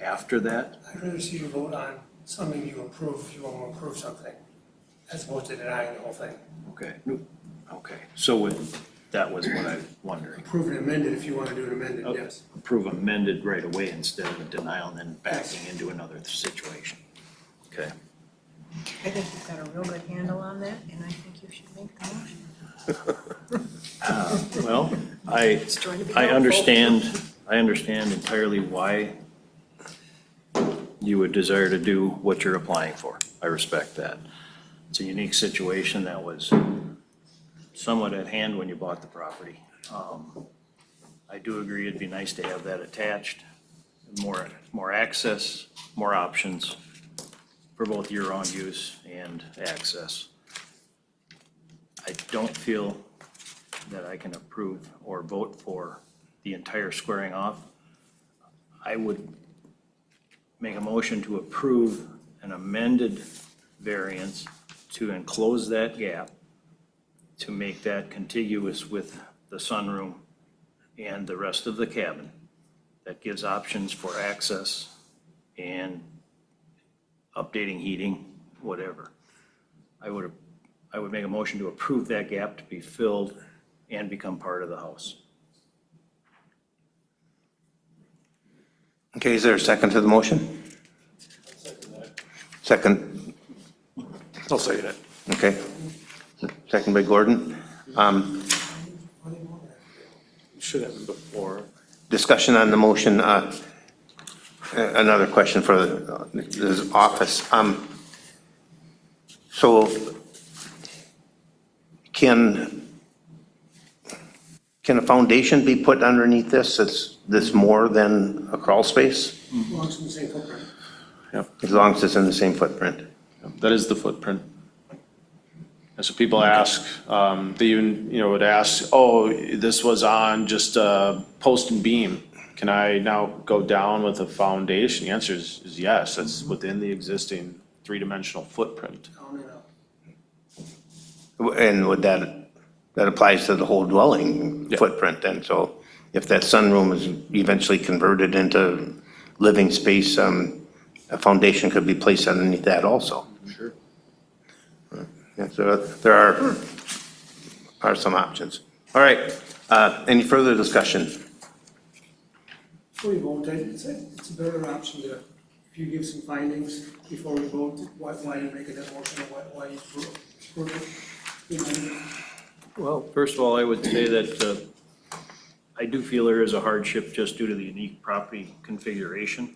after that? I'd rather see you vote on something you approve if you want to approve something, as opposed to denying the whole thing. Okay, so that was what I was wondering. Approve and amend it if you want to do it amended, Oh. yes. Approve amended right away instead of a denial and then backing into another situation. Okay. I think you've got a real good handle on that, and I think you should make the motion. Well, I understand entirely why you would desire to do what you're applying for. I respect that. It's a unique situation that was somewhat at hand when you bought the property. I do agree it'd be nice to have that attached, more access, more options for both year-round use and access. I don't feel that I can approve or vote for the entire squaring off. I would make a motion to approve an amended variance to enclose that gap, to make that contiguous with the sunroom and the rest of the cabin. That gives options for access and updating heating, whatever. I would make a motion to approve that gap to be filled and become part of the house. Okay, is there a second to the motion? Second. I'll second it. Okay. Second by Gordon. Should have been before. Discussion on the motion. Another question for the office. So can a foundation be put underneath this that's more than a crawl space? As long as it's in the same footprint. As long as it's in the same footprint. That is the footprint. And so people ask, they even, would ask, oh, this was on just a post and beam. Can I now go down with a foundation? The answer is yes, that's within the existing three-dimensional footprint. And would that applies to the whole dwelling footprint then? So if that sunroom is eventually converted into living space, a foundation could be placed underneath that also. Sure. Yeah, so there are some options. All right, any further discussion? Before you vote, it's a better option to, if you give some findings before we vote, why you make a motion, or why you approve it. Well, first of all, I would say that I do feel there is a hardship just due to the unique property configuration.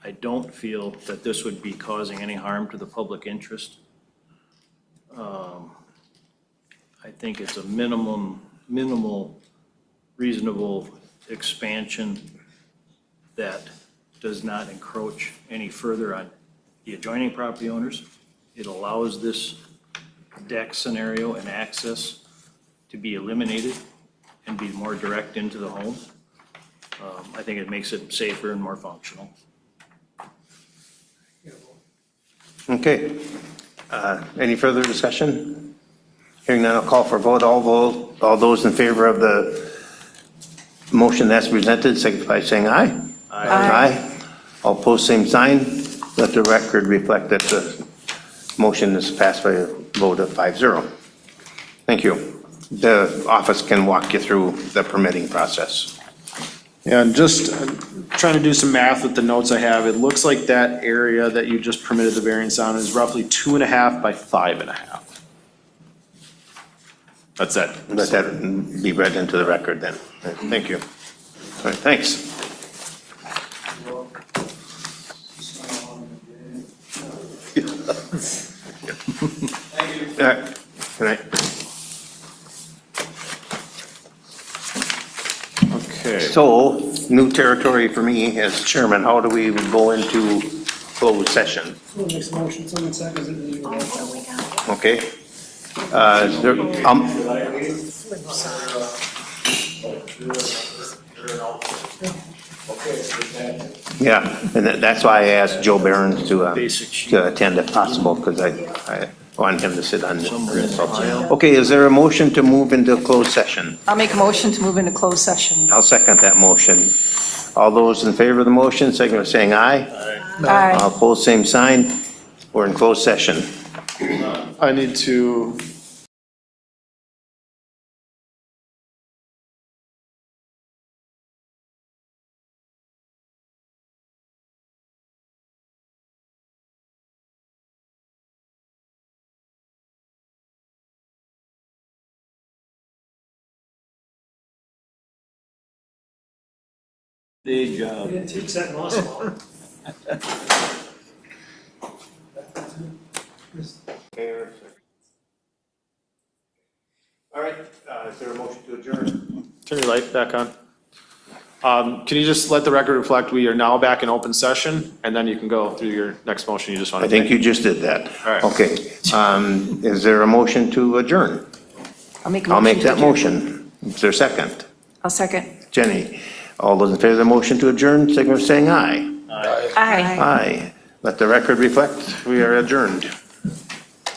I don't feel that this would be causing any harm to the public interest. I think it's a minimal, reasonable expansion that does not encroach any further on the adjoining property owners. It allows this deck scenario and access to be eliminated and be more direct into the home. I think it makes it safer and more functional. Okay. Any further discussion? Hearing none, I'll call for a vote. All those in favor of the motion that's presented, signify by saying aye. Aye. All opposed, same sign. Let the record reflect that the motion is passed by a vote of 5-0. Thank you. The office can walk you through the permitting process. Yeah, and just trying to do some math with the notes I have, it looks like that area that you just permitted the variance on is roughly 2.5 by 5.5. That's it. Let that be read into the record then. Thank you. All right, thanks. All right, good night. Okay. So, new territory for me as chairman, how do we go into closed session? Someone makes a motion, someone seconds it, and you go. Okay? Is there, yeah, and that's why I asked Joe Barons to attend if possible, because I want him to sit on this. Okay, is there a motion to move into closed session? I'll make a motion to move into closed session. I'll second that motion. All those in favor of the motion, signify by saying aye. Aye. All opposed, same sign. We're in closed session. I need to Day job. It takes that muscle. All right, is there a motion to adjourn? turn your light back on. Can you just let the record reflect, we are now back in open session, and then you can go through your next motion you just wanted I to think make. you just did that. All right. Okay, is there a motion to adjourn? I'll make a motion. I'll make to that adjourn. motion. Is there a second? I'll second. Jenny, all those in favor of the motion to adjourn, signify by saying aye. Aye. Aye. Let the record reflect, we are adjourned.